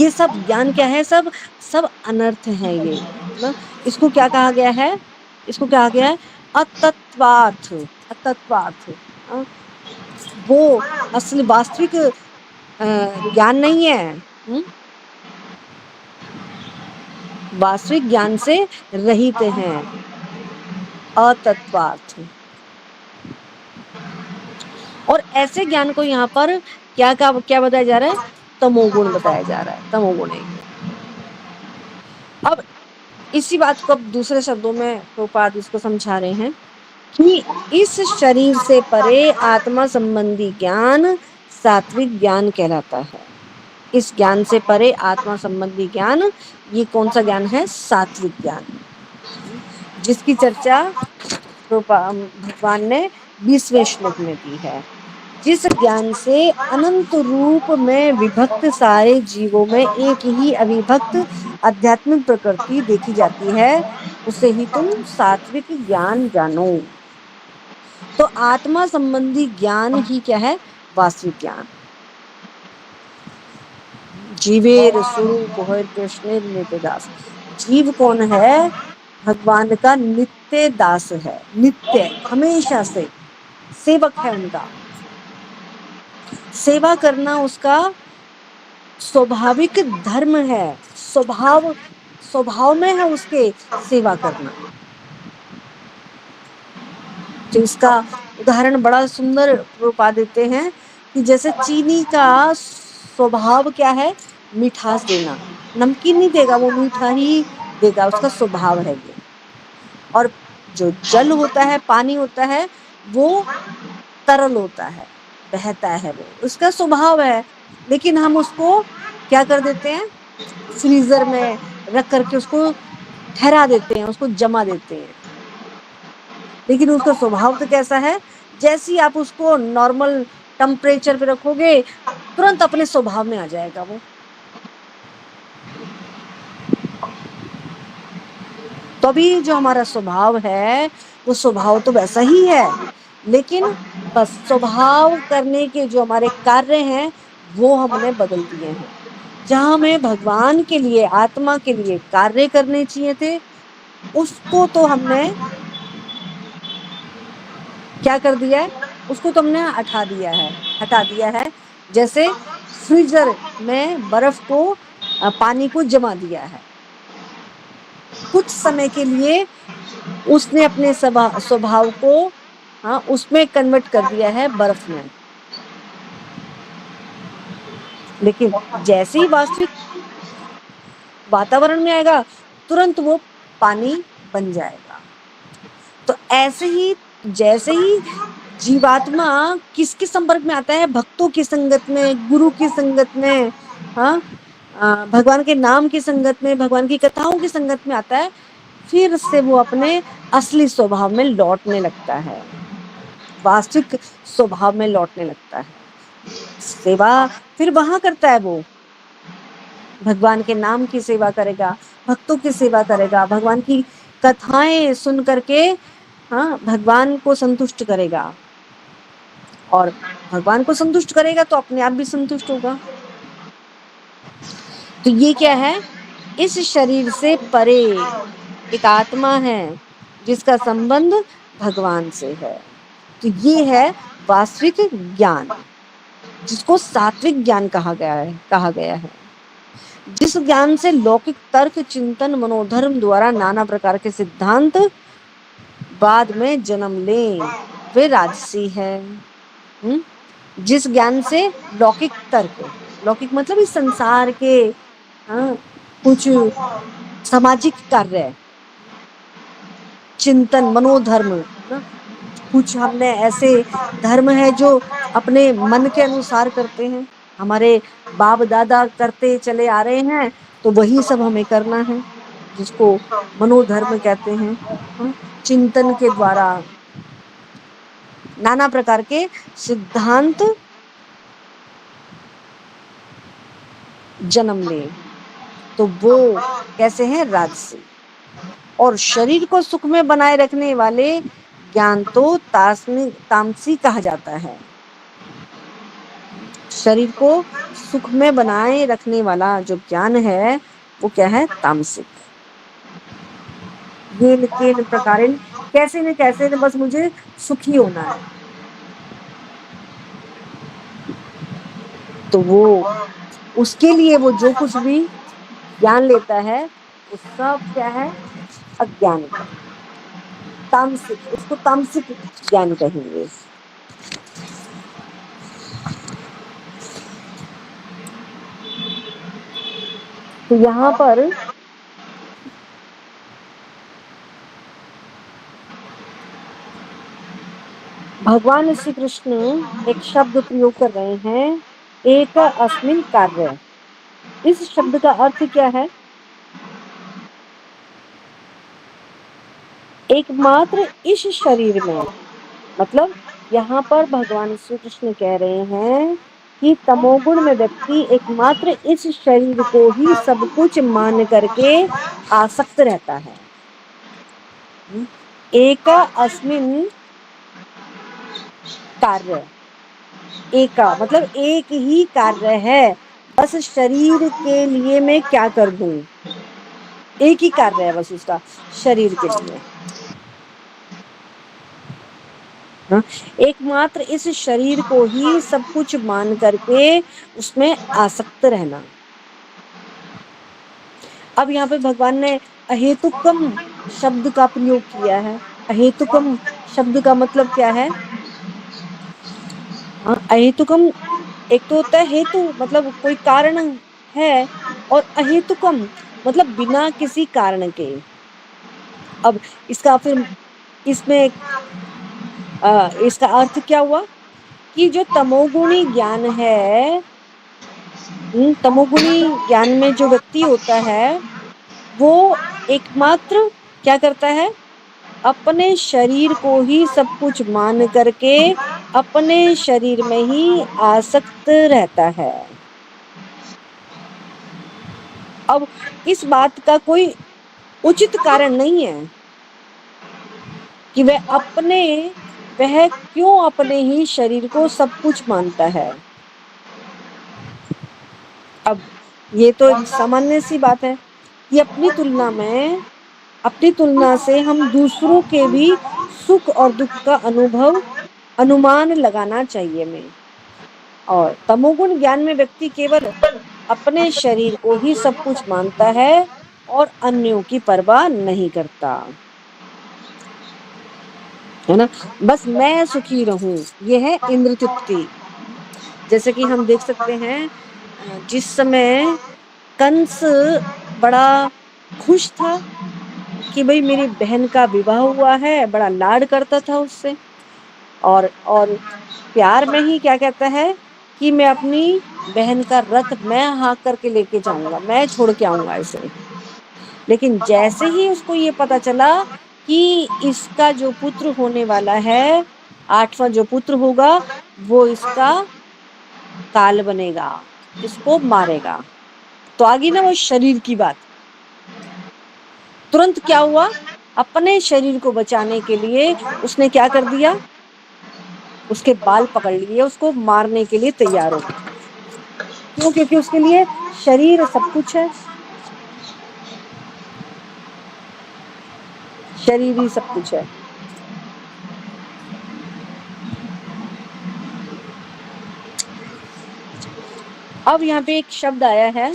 A: ये सब ज्ञान क्या है? सब सब अनर्थ है ये ना। इसको क्या कहा गया है? इसको कहा गया है अतत्वार्थ। अतत्वार्थ, हाँ, वो असली वास्तविक ज्ञान नहीं है। वास्तविक ज्ञान से रहित हैं, अतत्वार्थ। और ऐसे ज्ञान को यहाँ पर क्या बताया जा रहा है? तमोगुण बताया जा रहा है, तमोगुण है। अब इसी बात को अब दूसरे शब्दों में प्रभुपाद इसको समझा रहे हैं कि इस शरीर से परे आत्मा संबंधी ज्ञान सात्विक ज्ञान कहलाता है। इस ज्ञान से परे आत्मा संबंधी ज्ञान, ये कौन सा ज्ञान है? सात्विक ज्ञान, जिसकी चर्चा भगवान ने 20वें श्लोक में की है। जिस ज्ञान से अनंत रूप में विभक्त सारे जीवों में एक ही अविभक्त आध्यात्मिक प्रकृति देखी जाती है, उसे ही तुम सात्विक ज्ञान जानो। तो आत्मा संबंधी ज्ञान ही क्या है? वास्तविक ज्ञान। जीवेर स्वरूप होय कृष्ण नित्य दास। जीव कौन है? भगवान का नित्य दास है, नित्य, हमेशा से सेवक है उनका। सेवा करना उसका स्वाभाविक धर्म है, स्वभाव में है उसके सेवा करना। तो इसका उदाहरण बड़ा सुंदर रूपा देते हैं कि जैसे चीनी का स्वभाव क्या है? मिठास देना, नमकीन नहीं देगा, वो मीठा ही देगा, उसका स्वभाव है ये। और जो जल होता है, पानी होता है, वो तरल होता है, बहता है, वो उसका स्वभाव है। लेकिन हम उसको क्या कर देते हैं? फ्रीजर में रख करके उसको ठहरा देते हैं, उसको जमा देते हैं। लेकिन उसका स्वभाव तो कैसा है? जैसे ही आप उसको नॉर्मल टेम्परेचर पे रखोगे, तुरंत अपने स्वभाव में आ जाएगा वो। तो अभी जो हमारा स्वभाव है, वो स्वभाव तो वैसा ही है, लेकिन बस स्वभाव करने के जो हमारे कार्य हैं, वो हमने बदल दिए हैं। जहां हमें भगवान के लिए, आत्मा के लिए कार्य करने चाहिए थे, उसको तो हमने क्या कर दिया है? उसको तो हमने हटा दिया है। जैसे फ्रीजर में बर्फ को, पानी को जमा दिया है, कुछ समय के लिए उसने अपने स्वभाव को, हाँ, उसमें कन्वर्ट कर दिया है, बर्फ में। लेकिन जैसे ही वास्तविक वातावरण में आएगा, तुरंत वो पानी बन जाएगा। तो ऐसे ही जैसे ही जीवात्मा किसके संपर्क में आता है? भक्तों की संगत में, गुरु की संगत में, हाँ, भगवान के नाम की संगत में, भगवान की कथाओं की संगत में आता है, फिर से वो अपने असली स्वभाव में लौटने लगता है, वास्तविक स्वभाव में लौटने लगता है। सेवा फिर वहां करता है, वो भगवान के नाम की सेवा करेगा, भक्तों की सेवा करेगा, भगवान की कथाएं सुन करके भगवान को संतुष्ट करेगा, और भगवान को संतुष्ट करेगा तो अपने आप भी संतुष्ट होगा। तो ये क्या है, इस शरीर से परे एक आत्मा है जिसका संबंध भगवान से है। तो ये है वास्तविक ज्ञान, जिसको सात्विक ज्ञान कहा गया है। जिस ज्ञान से लौकिक तर्क, चिंतन, मनोधर्म द्वारा नाना प्रकार के सिद्धांत बाद में जन्म लें, वे राजसी है। जिस ज्ञान से लौकिक तर्क, लौकिक मतलब इस संसार के कुछ सामाजिक कार्य, चिंतन, मनोधर्म, कुछ हमने ऐसे धर्म है जो अपने मन के अनुसार करते हैं, हमारे बाप दादा करते चले आ रहे हैं, तो वही सब हमें करना है, जिसको मनोधर्म कहते हैं। चिंतन के द्वारा नाना प्रकार के सिद्धांत जन्म ले, तो वो कैसे हैं, राजसी। और शरीर को सुख में बनाए रखने वाले ज्ञान तो तामसी कहा जाता है। शरीर को सुख में बनाए रखने वाला जो ज्ञान है वो क्या है, तामसिक। येन केन प्रकारेण, कैसे न कैसे न बस मुझे सुखी होना है, तो वो उसके लिए वो जो कुछ भी ज्ञान लेता है वो सब क्या है, अज्ञान का, तामसिक, उसको तामसिक ज्ञान कहेंगे। तो यहाँ पर भगवान श्री कृष्ण एक शब्द प्रयोग कर रहे हैं, एक अस्मिन कार्य। इस शब्द का अर्थ क्या है, एकमात्र इस शरीर में, मतलब यहाँ पर भगवान श्री कृष्ण कह रहे हैं कि तमोगुण में व्यक्ति एकमात्र इस शरीर को ही सब कुछ मान करके आसक्त रहता है। एक अस्मिन कार्य, एका मतलब एक ही कार्य है, बस शरीर के लिए मैं क्या कर दूं, एक ही कार्य है बस उसका शरीर के लिए। एकमात्र इस शरीर को ही सब कुछ मान करके उसमें आसक्त रहना। अब यहाँ पे भगवान ने अहेतुकम शब्द का प्रयोग किया है। अहेतुकम शब्द का मतलब क्या है, अहेतुकम एक तो होता है हेतु, मतलब कोई कारण है, और अहेतुकम मतलब बिना किसी कारण के। अब इसका फिर इसमें इसका अर्थ क्या हुआ कि जो तमोगुणी ज्ञान है, तमोगुणी ज्ञान में जो व्यक्ति होता है वो एकमात्र क्या करता है, अपने शरीर को ही सब कुछ मान करके अपने शरीर में ही आसक्त रहता है। अब इस बात का कोई उचित कारण नहीं है कि वह क्यों अपने ही शरीर को सब कुछ मानता है। अब ये तो एक सामान्य सी बात है कि अपनी तुलना से हम दूसरों के भी सुख और दुख का अनुमान लगाना चाहिए हमें। और तमोगुण ज्ञान में व्यक्ति केवल अपने शरीर को ही सब कुछ मानता है और अन्यों की परवाह नहीं करता है ना, बस मैं सुखी रहूं, ये है इंद्र तृप्ति। जैसे कि हम देख सकते हैं जिस समय कंस बड़ा खुश था कि भाई मेरी बहन का विवाह हुआ है, बड़ा लाड करता था उससे, और प्यार में ही क्या कहता है कि मैं अपनी बहन का रथ मैं हाँक करके लेके जाऊंगा, मैं छोड़ के आऊंगा इसे। लेकिन जैसे ही उसको ये पता चला कि इसका जो पुत्र होने वाला है, 8वां जो पुत्र होगा, वो इसका काल बनेगा, इसको मारेगा, तो आगे ना वो शरीर की बात। तुरंत क्या हुआ, अपने शरीर को बचाने के लिए उसने क्या कर दिया, उसके बाल पकड़ लिए, उसको मारने के लिए तैयार हो गया। क्यों? क्योंकि उसके लिए शरीर सब कुछ है, शरीर ही सब कुछ है। अब यहाँ पे एक शब्द आया है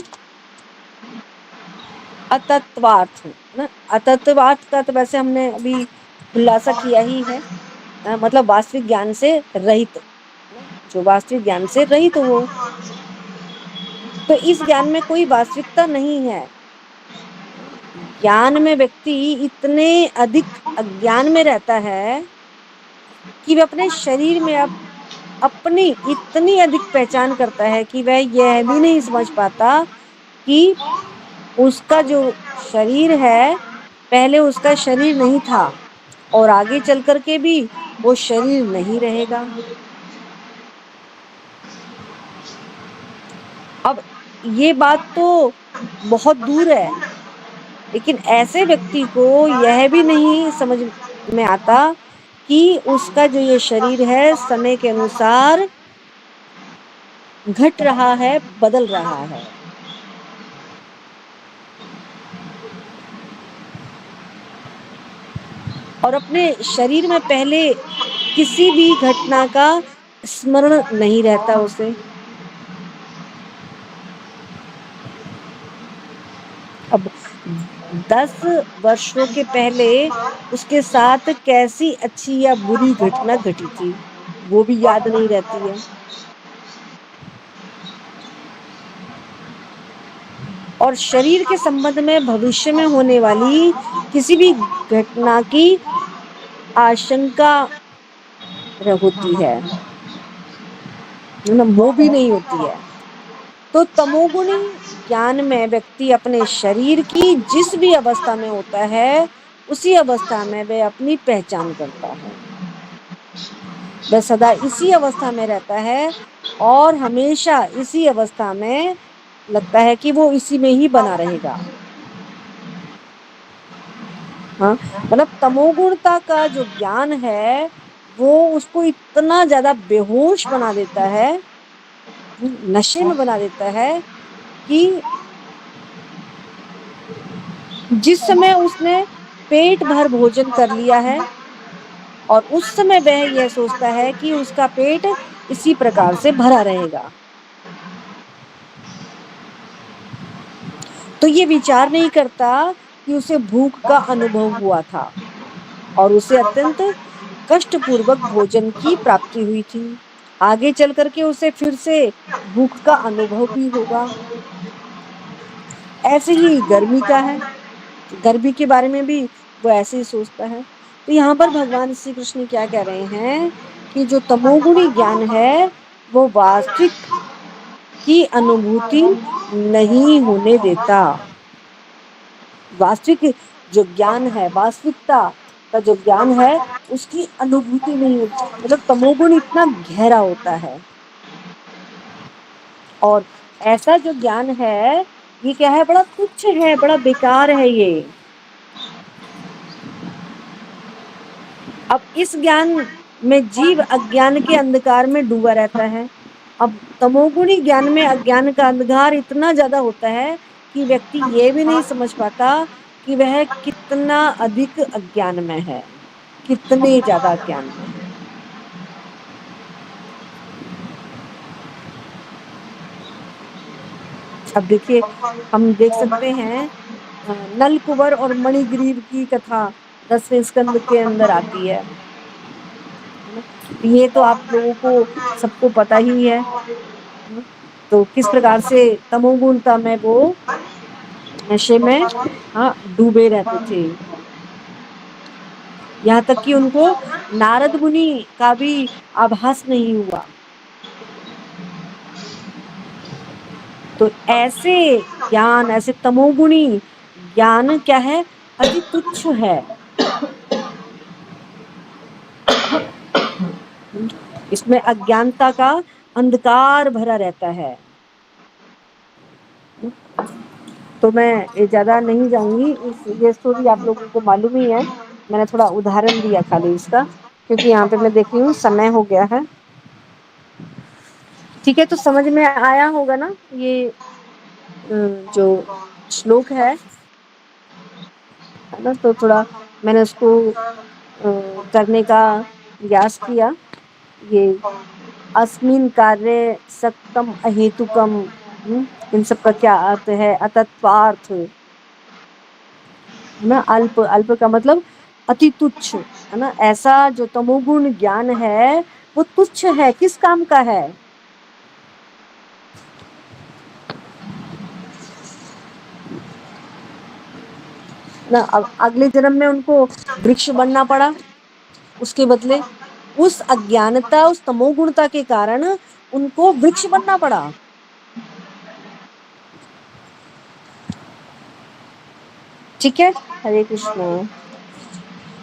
A: अतत्वार्थ ना। अतत्वार्थ का तो वैसे हमने अभी खुलासा किया ही है, मतलब वास्तविक ज्ञान से रहित, जो वास्तविक ज्ञान से रहित हो। तो इस ज्ञान में कोई वास्तविकता नहीं है। ज्ञान में व्यक्ति इतने अधिक अज्ञान में रहता है कि वह अपने शरीर में अब अपनी इतनी अधिक पहचान करता है कि वह यह भी नहीं समझ पाता कि उसका जो शरीर है पहले उसका शरीर नहीं था और आगे चल करके भी वो शरीर नहीं रहेगा। अब ये बात तो बहुत दूर है, लेकिन ऐसे व्यक्ति को यह भी नहीं समझ में आता कि उसका जो ये शरीर है समय के अनुसार घट रहा है, बदल रहा है। और अपने शरीर में पहले किसी भी घटना का स्मरण नहीं रहता उसे। अब 10 वर्षों के पहले उसके साथ कैसी अच्छी या बुरी घटना घटी थी वो भी याद नहीं रहती है। और शरीर के संबंध में भविष्य में होने वाली किसी भी घटना की आशंका होती है ना, वो भी नहीं होती है। तो तमोगुणी ज्ञान में व्यक्ति अपने शरीर की जिस भी अवस्था में होता है उसी अवस्था में वह अपनी पहचान करता है। वह सदा इसी अवस्था में रहता है और हमेशा इसी अवस्था में लगता है कि वो इसी में ही बना रहेगा। हाँ, मतलब तमोगुणता का जो ज्ञान है वो उसको इतना ज्यादा बेहोश बना देता है, नशे में बना देता है कि जिस समय उसने पेट भर भोजन कर लिया है और उस समय वह यह सोचता है कि उसका पेट इसी प्रकार से भरा रहेगा, तो ये विचार नहीं करता कि उसे भूख का अनुभव हुआ था और उसे अत्यंत कष्टपूर्वक भोजन की प्राप्ति हुई थी। आगे चल करके उसे फिर से भूख का अनुभव भी होगा। ऐसे ही गर्मी का है, गर्मी के बारे में भी वो ऐसे ही सोचता है। तो यहाँ पर भगवान श्री कृष्ण क्या कह रहे हैं कि जो तमोगुणी ज्ञान है वो वास्तविक की अनुभूति नहीं होने देता। वास्तविक जो ज्ञान है, वास्तविकता का जो ज्ञान है उसकी अनुभूति नहीं होती, मतलब तमोगुण इतना गहरा होता है। और ऐसा जो ज्ञान है ये क्या है, बड़ा तुच्छ है, बड़ा बेकार है ये। अब इस ज्ञान में जीव अज्ञान के अंधकार में डूबा रहता है। अब तमोगुणी ज्ञान में अज्ञान का अंधकार इतना ज्यादा होता है कि व्यक्ति ये भी नहीं समझ पाता कि वह कितना अधिक अज्ञान में है, कितने ज्यादा अज्ञान में है। अब देखिए, हम देख सकते हैं नल कुंवर और मणिग्रीव की कथा 10वें स्कंद के अंदर आती है। ये तो आप लोगों को सबको पता ही है। तो किस प्रकार से तमोगुणता में वो नशे में डूबे रहते थे, यहाँ तक कि उनको नारद मुनि का भी आभास नहीं हुआ। तो ऐसे ज्ञान, ऐसे तमोगुणी ज्ञान क्या है, अति तुच्छ है। इसमें अज्ञानता का अंधकार भरा रहता है। तो मैं ज्यादा नहीं जाऊंगी, ये स्टोरी आप लोगों को मालूम ही है। मैंने थोड़ा उदाहरण दिया खाली इसका, क्योंकि यहाँ पे मैं देख रही हूँ समय हो गया है। ठीक है, तो समझ में आया होगा ना ये जो श्लोक है ना। तो थोड़ा मैंने उसको करने का प्रयास किया। ये अस्मिन कार्य सक्तम अहेतुकम, इन सब का क्या अर्थ है, अतत्वार्थ है ना। अल्प, अल्प का मतलब अति तुच्छ है ना। ऐसा जो तमोगुण ज्ञान है वो तुच्छ है, किस काम का है ना। अगले जन्म में उनको वृक्ष बनना पड़ा, उसके बदले उस अज्ञानता, उस तमोगुणता के कारण उनको वृक्ष बनना पड़ा। ठीक है, हरे कृष्णा।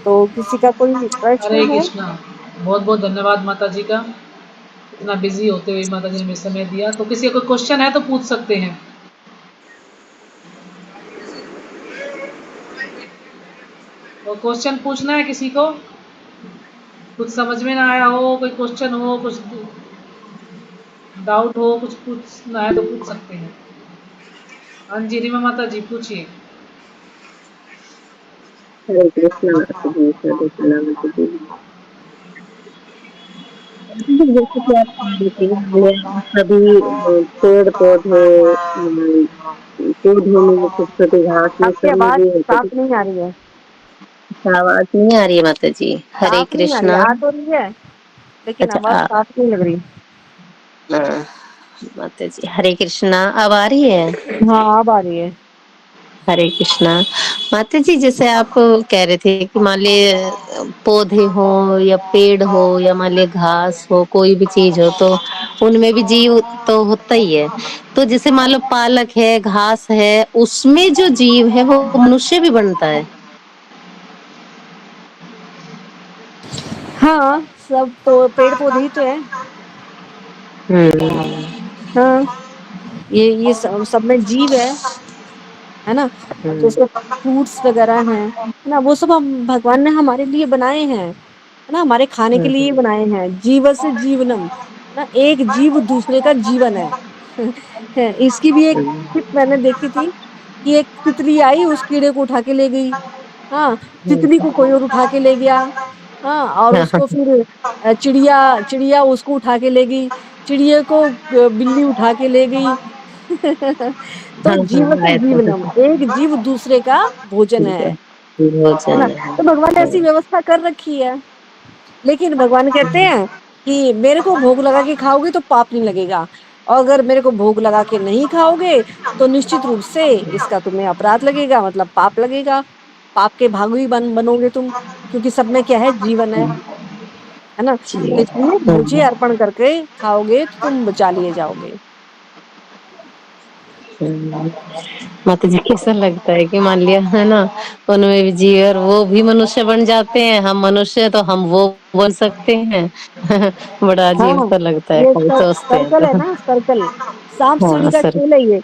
A: तो किसी का कोई प्रश्न
G: हरे
A: है?
G: कृष्णा। बहुत बहुत धन्यवाद माता जी का, इतना बिजी होते हुए माता जी ने हमें समय दिया। तो किसी का कोई क्वेश्चन है तो पूछ सकते हैं। और क्वेश्चन पूछना है किसी को, कुछ समझ में ना आया हो, कोई क्वेश्चन हो, कुछ डाउट हो, कुछ पूछना है तो पूछ सकते हैं। हाँ जी रीमा माता जी पूछिए।
C: हरे कृष्ण माता जी, हरे कृष्ण माता जी। जैसे कि आप कह रही थी, हमें सभी पेड़ पौधे, पौधों में छोटी छोटी घास, ये
A: आपकी
C: सब में
A: आवाज
C: भी होते
A: साफ
C: थे।
A: नहीं आ रही है।
C: आवाज नहीं आ रही है माता जी? हरे
A: साफ नहीं आ रही,
C: कृष्णा।
A: आ तो रही है लेकिन
C: अच्छा
A: आवाज साफ नहीं लग रही।
C: हाँ, माता जी हरे कृष्णा। अब आ रही है?
A: हाँ, अब आ रही है।
C: हरे कृष्णा। माता जी जैसे आप कह रहे थे कि मान लीजिए पौधे हो या पेड़ हो या मान लीजिए घास हो, कोई भी चीज हो, तो उनमें भी जीव तो होता ही है। तो जैसे मान लो पालक है, घास है, उसमें जो जीव है वो मनुष्य भी बनता है।
A: हाँ, सब तो पेड़ पौधे ही तो है।
C: हम्म।
A: हाँ, ये सब में जीव है ना।
C: हम्म।
A: जैसे फ्रूट्स वगैरह हैं, है ना, वो सब हम भगवान ने हमारे लिए बनाए हैं, है ना, हमारे खाने के लिए बनाए हैं। जीव से जीवनम, है ना, एक जीव दूसरे का जीवन है। इसकी भी एक टिप मैंने देखी थी कि एक तितली आई, उस कीड़े को उठा के ले गई। हाँ, तितली को कोई और उठा के ले गया। हाँ, और उसको फिर चिड़िया चिड़िया उसको उठा के ले गई। चिड़िया को बिल्ली उठा के ले गई। तो
C: हाँ
A: जीव
C: हाँ,
A: से
C: ऐसा
A: जीवनम, एक जीव दूसरे का भोजन है ना।
C: भोजन है।
A: तो भगवान ने ऐसी व्यवस्था कर रखी है। लेकिन भगवान कहते हैं कि मेरे को भोग लगा के खाओगे तो पाप नहीं लगेगा, और अगर मेरे को भोग लगा के नहीं खाओगे तो निश्चित रूप से इसका तुम्हें अपराध लगेगा, मतलब पाप लगेगा। पाप के भागी बनोगे तुम, क्योंकि सब में क्या है, जीवन है ना। तो इसलिए मुझे अर्पण करके खाओगे तो तुम बचा लिए जाओगे।
C: माता जी कैसा लगता है कि मान लिया है ना, उनमें भी जीव और वो भी मनुष्य बन जाते हैं, हम मनुष्य तो हम वो बन सकते हैं। बड़ा अजीब
A: हाँ,
C: सा लगता है,
A: ये
C: कभी सोचते हैं
A: सर्कल है
C: तो।
A: ना, सर्कल, सांप सीढ़ी
C: हाँ
A: का
C: सर।
A: खेल है ये,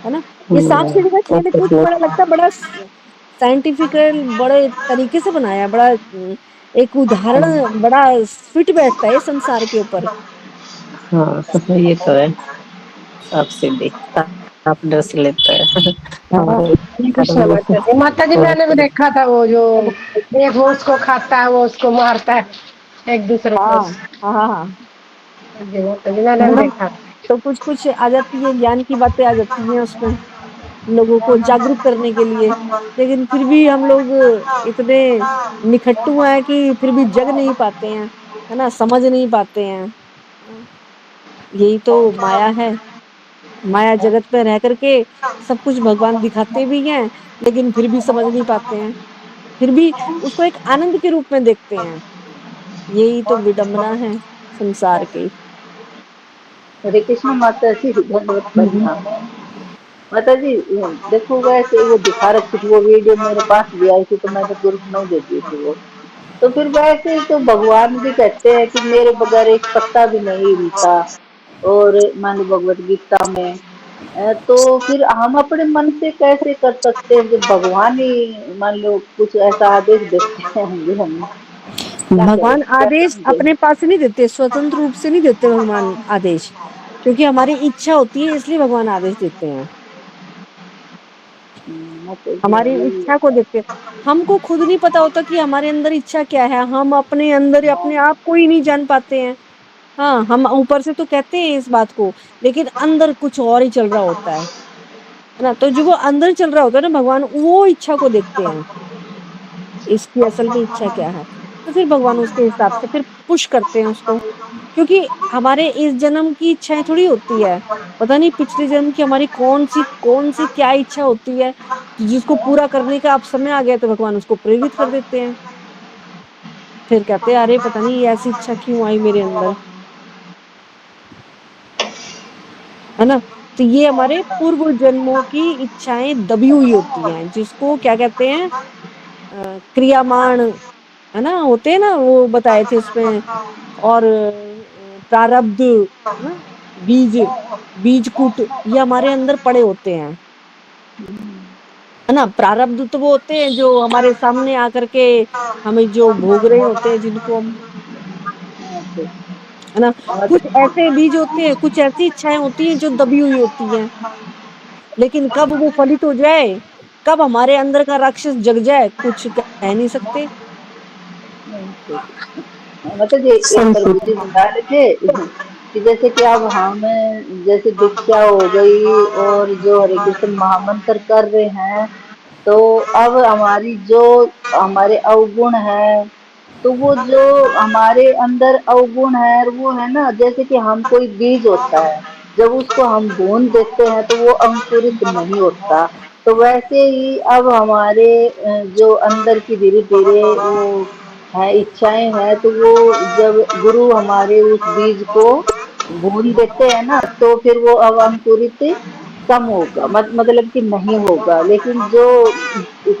A: है ना। ये सांप सीढ़ी का खेल क्यों बड़ा लगता है, बड़ा साइंटिफिकल बड़े तरीके से बनाया है, बड़ा एक उदाहरण बड़ा फिट बैठता है संसार के ऊपर।
C: हाँ ये तो है, सबसे देखता आप डर से लेता है।
H: हाँ, कृष्ण माता जी, माता जी मैंने भी देखा था वो जो एक वो उसको खाता है, वो उसको मारता है एक दूसरे को।
A: हाँ हाँ हाँ हाँ,
H: जी माता जी मैंने भी
A: हाँ।
H: देखा था।
A: तो कुछ कुछ आ जाती है, ज्ञान की बातें आ जाती हैं उसमें, लोगों को जागरूक करने के लिए। लेकिन फिर भी हम लोग इतने निखट्टू हैं कि फिर भी जग नहीं पाते हैं, है ना, समझ नहीं पाते हैं। यही तो माया है। माया जगत में रह करके सब कुछ भगवान दिखाते भी हैं, लेकिन फिर भी समझ नहीं पाते हैं, फिर भी उसको एक आनंद के रूप में देखते हैं। यही तो विडंबना है संसार की।
D: हरे कृष्ण माता जी, दंडवत प्रणाम। माता जी देखो वैसे वो दिखा रखी थी वो वीडियो, मेरे पास भी आई थी तो मैंने ग्रुप में ही दे दी थी वो। तो फिर वैसे तो भगवान भी कहते हैं कि मेरे बगैर एक पत्ता भी नहीं हिलता, और मान लो भगवत गीता में। तो फिर हम अपने मन से कैसे कर सकते हैं जब भगवान ही मान लो कुछ ऐसा आदेश देते हैं हमें, क्या करें,
A: भगवान
D: क्या
A: आदेश
D: समझे।
A: अपने पास से नहीं देते, स्वतंत्र रूप से नहीं देते भगवान आदेश, क्योंकि हमारी इच्छा होती है इसलिए भगवान आदेश देते हैं।
D: मतलब कि
A: हमारी
D: यही
A: इच्छा को देखते हैं। हमको खुद नहीं पता होता कि हमारे अंदर इच्छा क्या है, हम अपने अंदर अपने आप को ही नहीं जान पाते हैं। हाँ, हम ऊपर से तो कहते हैं इस बात को, लेकिन अंदर कुछ और ही चल रहा होता है ना। तो जो वो अंदर चल रहा होता है ना, भगवान वो इच्छा को देखते हैं, इसकी असल में इच्छा क्या है। तो फिर भगवान उसके हिसाब से फिर पुश करते हैं उसको, क्योंकि हमारे इस जन्म की इच्छाएं थोड़ी होती है, पता नहीं पिछले जन्म की हमारी कौन सी क्या इच्छा होती है, जिसको पूरा करने का अब समय आ गया तो भगवान उसको प्रेरित कर देते हैं। फिर कहते हैं अरे पता नहीं ऐसी इच्छा क्यों आई मेरे अंदर, है ना। तो ये हमारे पूर्व जन्मों की इच्छाएं दबी हुई होती हैं, जिसको क्या कहते हैं, क्रियामाण, है ना, होते हैं ना, वो बताए थे उसमें। और प्रारब्ध, है ना, बीज, बीजकूट, ये हमारे अंदर पड़े होते हैं, है ना। प्रारब्ध तो वो होते हैं जो हमारे सामने आकर के हमें जो भोग रहे होते हैं, जिनको हम, है ना। कुछ ऐसे बीज होते हैं, कुछ ऐसी इच्छाएं होती हैं जो दबी हुई होती हैं, लेकिन कब वो फलित हो जाए, कब हमारे अंदर का राक्षस जग जाए, कुछ कह नहीं सकते।
D: मतलब ये एक प्रभु जी बता रहे थे कि जैसे कि अब हम जैसे दीक्षा हो गई और जो हरे कृष्ण महामंत्र कर रहे हैं, तो अब हमारी जो हमारे अवगुण है, तो वो जो हमारे अंदर अवगुण है वो है ना, जैसे कि हम कोई बीज होता है, जब उसको हम बोन देते हैं तो वो अंकुरित नहीं होता। तो वैसे ही अब हमारे जो अंदर की धीरे धीरे वो है इच्छाएं हैं, तो वो जब गुरु हमारे उस बीज को बोन देते हैं ना, तो फिर वो अब अंकुरित कम होगा, मतलब कि नहीं होगा। लेकिन जो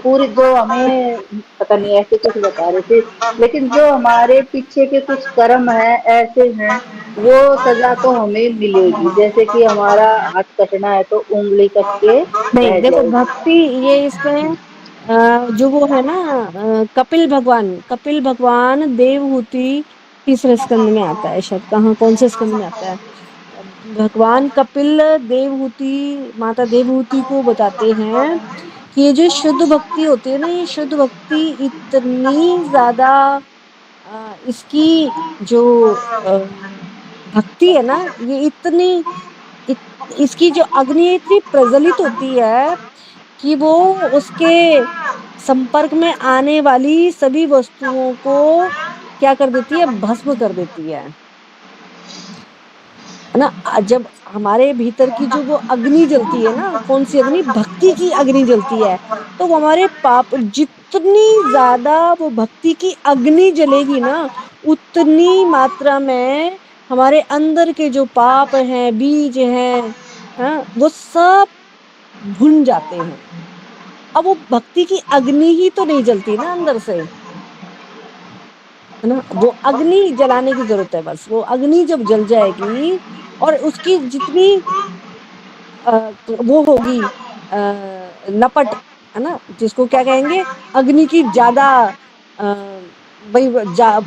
D: पूरी जो हमें पता नहीं ऐसे कुछ बता रहे थे, लेकिन जो हमारे पीछे के कुछ कर्म है ऐसे हैं, वो सजा तो हमें मिलेगी। जैसे कि हमारा हाथ कटना है तो उंगली कट के
A: नहीं
D: रह
A: देखो,
D: जाएगी।
A: भक्ति ये इसमें जो वो है ना, कपिल भगवान देवहूति तीसरे स्कंद में आता है शायद, कहाँ कौन से स्कंद में आता है। भगवान कपिल देवहूति, माता देवहूति को बताते हैं कि ये जो शुद्ध भक्ति होती है ना, ये शुद्ध भक्ति इतनी ज्यादा इसकी जो भक्ति है ना, ये इत, इसकी जो अग्नि है इतनी प्रज्वलित होती है कि वो उसके संपर्क में आने वाली सभी वस्तुओं को क्या कर देती है, भस्म कर देती है ना। जब हमारे भीतर की जो वो अग्नि जलती है ना, कौन सी अग्नि, भक्ति की अग्नि जलती है, तो वो हमारे पाप, जितनी ज्यादा वो भक्ति की अग्नि जलेगी ना, उतनी मात्रा में हमारे अंदर के जो पाप हैं, बीज हैं, हाँ, वो सब भुन जाते हैं। अब वो भक्ति की अग्नि ही तो नहीं जलती ना अंदर से, है ना। वो अग्नि जलाने की जरूरत है, बस वो अग्नि जब जल जाएगी और उसकी जितनी वो होगी लपट, है ना, जिसको क्या कहेंगे, अग्नि की ज्यादा भाई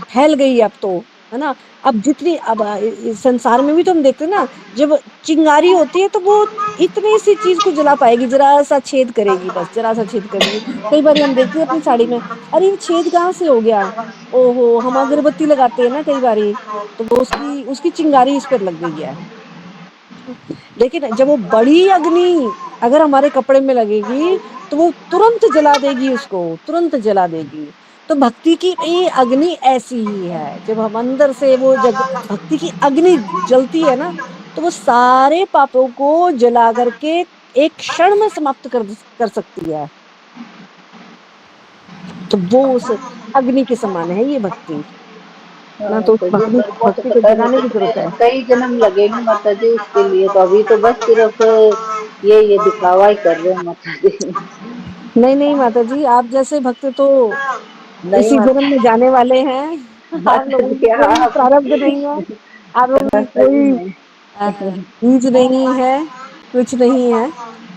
A: फैल गई अब तो, है ना। अब जितनी अब इस संसार में भी तो हम देखते हैं ना, जब चिंगारी होती है तो वो इतनी सी चीज को जला पाएगी, जरा सा छेद करेगी, बस जरा सा छेद करेगी। कई बार हम देखते हैं अपनी साड़ी में, अरे ये छेद कहाँ से हो गया, ओहो, हम अगरबत्ती लगाते हैं ना कई बारी, तो वो उसकी उसकी चिंगारी इस पर लग गई है। लेकिन जब वो बड़ी अग्नि अगर हमारे कपड़े में लगेगी तो वो तुरंत जला देगी, उसको तुरंत जला देगी। तो भक्ति की ये अग्नि ऐसी ही है, जब हम अंदर से वो भक्ति की अग्नि जलती है ना, तो वो सारे पापों को जला करके एक क्षण में समाप्त कर सकती है। तो वो उस अग्नि के समान है ये भक्ति ना। तो उस
D: तो जी
A: भक्ति
D: पर वो तो
A: भक्ति को
D: पता नहीं
A: जगाने की
D: कितने
A: जरूरत है।
D: कई जन्म लगेंगे माता जी उसके लिए, तो अभी तो बस सिर्फ ये दिखावा ही कर रहे हैं माता जी।
A: नहीं नहीं माता जी, आप जैसे भक्त तो
D: नहीं
A: इसी जन्म में
D: माता,
A: जाने वाले हैं। आप
D: माता
A: लोगों
D: जी
A: की कोई
D: आप,
A: प्रारब्ध नहीं है, आप लोगों की
D: माता जी
A: कोई
D: नहीं,
A: बीज नहीं है, कुछ नहीं है।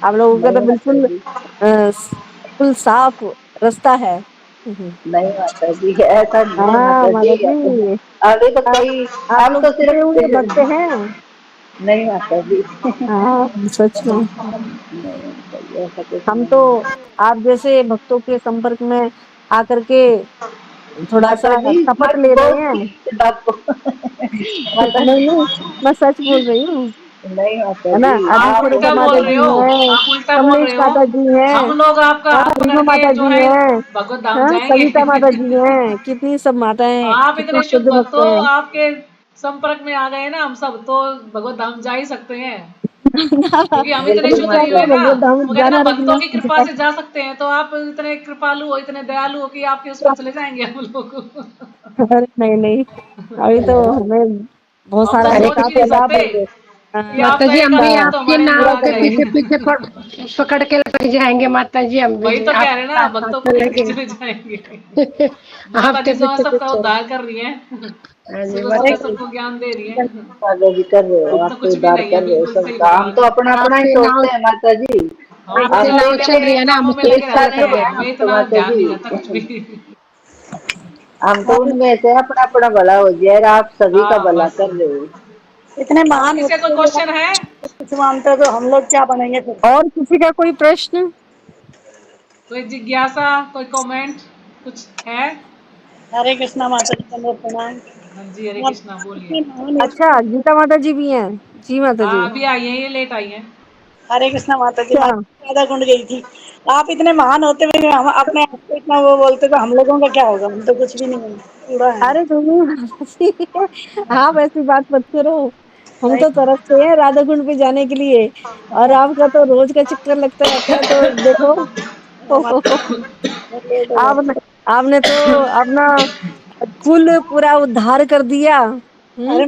A: आप लोगों का
D: नहीं
A: तो
D: माता
A: बिल्कुल
D: जी,
A: बिल्कुल साफ रास्ता है।
D: नहीं माता जी ऐसा नहीं है
A: हाँ
D: माता जी।
A: माता जी,
D: अभी तो
A: आप
D: कई,
A: आप
D: हम
A: लोग
D: तो
A: छुपे हुए भक्त
D: सिर्फ,
A: हैं।
D: नहीं माता जी।
A: हाँ सच में,
D: नहीं माता जी ऐसा कुछ
A: हम
D: नहीं
A: तो
D: है।
A: आप जैसे भक्तों के संपर्क में आकर के थोड़ा
D: माता
A: सा
D: जी
A: शपथ
D: मत
A: ले रहे
D: बहुत
A: हैं।
D: की आपको। माता
A: नहीं
D: जी,
A: नहीं, मैं सच बोल रही हूँ,
D: नहीं माता
A: है ना।
D: जी
A: आदित्य
G: आप
A: रेखा
G: उल्टा
A: माता
G: बोल रहे
A: जी
G: हो,
A: हैं,
G: आप उल्टा बोल
A: कमलेश
G: रहे हो।
A: माता जी हैं,
G: हम लोग आपका
A: हाँ
G: हाथ पकड़
A: रीमा
G: के
A: माता
G: जो
A: जी
G: है
A: हैं,
G: भगवत धाम
A: हाँ सविता
G: जाएंगे।
A: माता जी हैं, कितनी सब माताएं,
G: आप
A: कितने
G: इतने शुद्ध
A: शुद्ध
G: भक्त
A: भक्त
G: हो,
A: हैं।
G: आपके संपर्क में आ गए ना हम सब, तो भगवत धाम जा ही सकते हैं, क्योंकि हम इतने
D: बिल्कुल
G: शुद्ध
A: क्या
G: नहीं
D: माता
G: हुए
A: क्या
G: ना।
D: जी।
A: भगवत धाम
G: वो कहते हैं ना
A: जाना
G: भक्तों
A: रुकना
G: की
A: किसी
G: कृपा
A: का।
G: से जा सकते हैं, तो आप इतने कृपालु हो, इतने दयालु हो कि आपके उस पर चले जाएंगे हम लोग।
A: अरे नहीं नहीं, अभी तो हमें बहुत
G: हम तो
A: सारा
H: हरे
G: सोच भी
A: हिसाब
G: नहीं
H: कृष्ण
A: किताब
G: सकते कि आप
H: माता जी,
G: कहे
H: हम भी
G: करोगे तो
H: आपके
G: हमारे अंदर
H: नाव
G: आ
H: के
G: जाए।
H: पीछे पीछे पकड़ के लग जाएंगे माता जी, हम भी
G: वही तो कह रहे हैं
H: आपके
G: ना,
H: साथ साथ
G: भक्तों को लेके
H: चलेंगे।
G: चले जाएंगे। माता
H: आपके
G: जी जो है
H: पीछे
G: सबका
H: पीछे।
G: उद्धार कर रही है,
H: हाँ जी
G: सुबह
H: माता
G: सुबह
H: जी,
G: सबको ज्ञान दे रही है।
D: माता जी कर रहे हो,
G: हम तो
D: आप तो
G: कुछ भी
D: उद्धार
G: नहीं
D: कर
G: है,
D: रहे हो
G: बिल्कुल सही
D: सबका। हम तो
G: बताया।
D: अपना अपना ही
H: आपसे नाव
D: सोचते हैं माता जी।
G: हम तो
H: आपसे
G: जो
D: हम तो
H: नाव
G: अपने
H: चल
G: अपने
H: रही है ना, हम
G: कामों में
H: उसके
G: लगे
D: हिस्सा
G: रहते
H: पीछे
D: नहीं
H: लगे
G: हैं,
D: है
H: हैं।
G: हमें
D: हम तो
G: इतना
D: माता
G: ध्यान
D: जी।
G: नहीं रहता कुछ भी।
D: हम तो उनमें से अपना अपना भला हो जाए, आप सभी का
G: हाँ
D: भला
G: बस।
D: कर रहे हो।
I: इतने
G: और
I: महान
G: किसी का
I: होते
G: कोई
I: हुए
G: क्वेश्चन है?
I: कुछ मानते हो तो हम लोग क्या बनेंगे फिर।
A: और किसी का कोई प्रश्न?
G: कोई जिज्ञासा, कोई कमेंट, कुछ है?
I: हरे कृष्णा माता जी का प्रणाम।
G: हाँ जी, हरे
I: आप
G: कृष्णा बोलिए।
I: इतने महान
A: अच्छा,
I: होते,
A: गीता माता जी भी हैं। जी माता जी।
G: हाँ अभी आई है, ये लेट आई है।
I: हरे कृष्णा माता जी,
A: क्या?
I: माता आधा गुंड गई थी। आप इतने महान होते हुए हम अपने आप को इतना वो बोलते तो हम लोगों का क्या होगा, हम तो कुछ भी नहीं है, कूड़ा है।
A: अरे नहीं माता जी, आप ऐसी बात मत करो। हम
I: नहीं
A: तो तरसते हैं राधा कुंड पे जाने के लिए, और आपका तो रोज का चक्कर लगता रहता है, तो देखो।
I: लेट हो
A: आपने
I: जाते।
A: आपने तो अपना कुल पूरा उद्धार कर दिया। हम्म।
I: अरे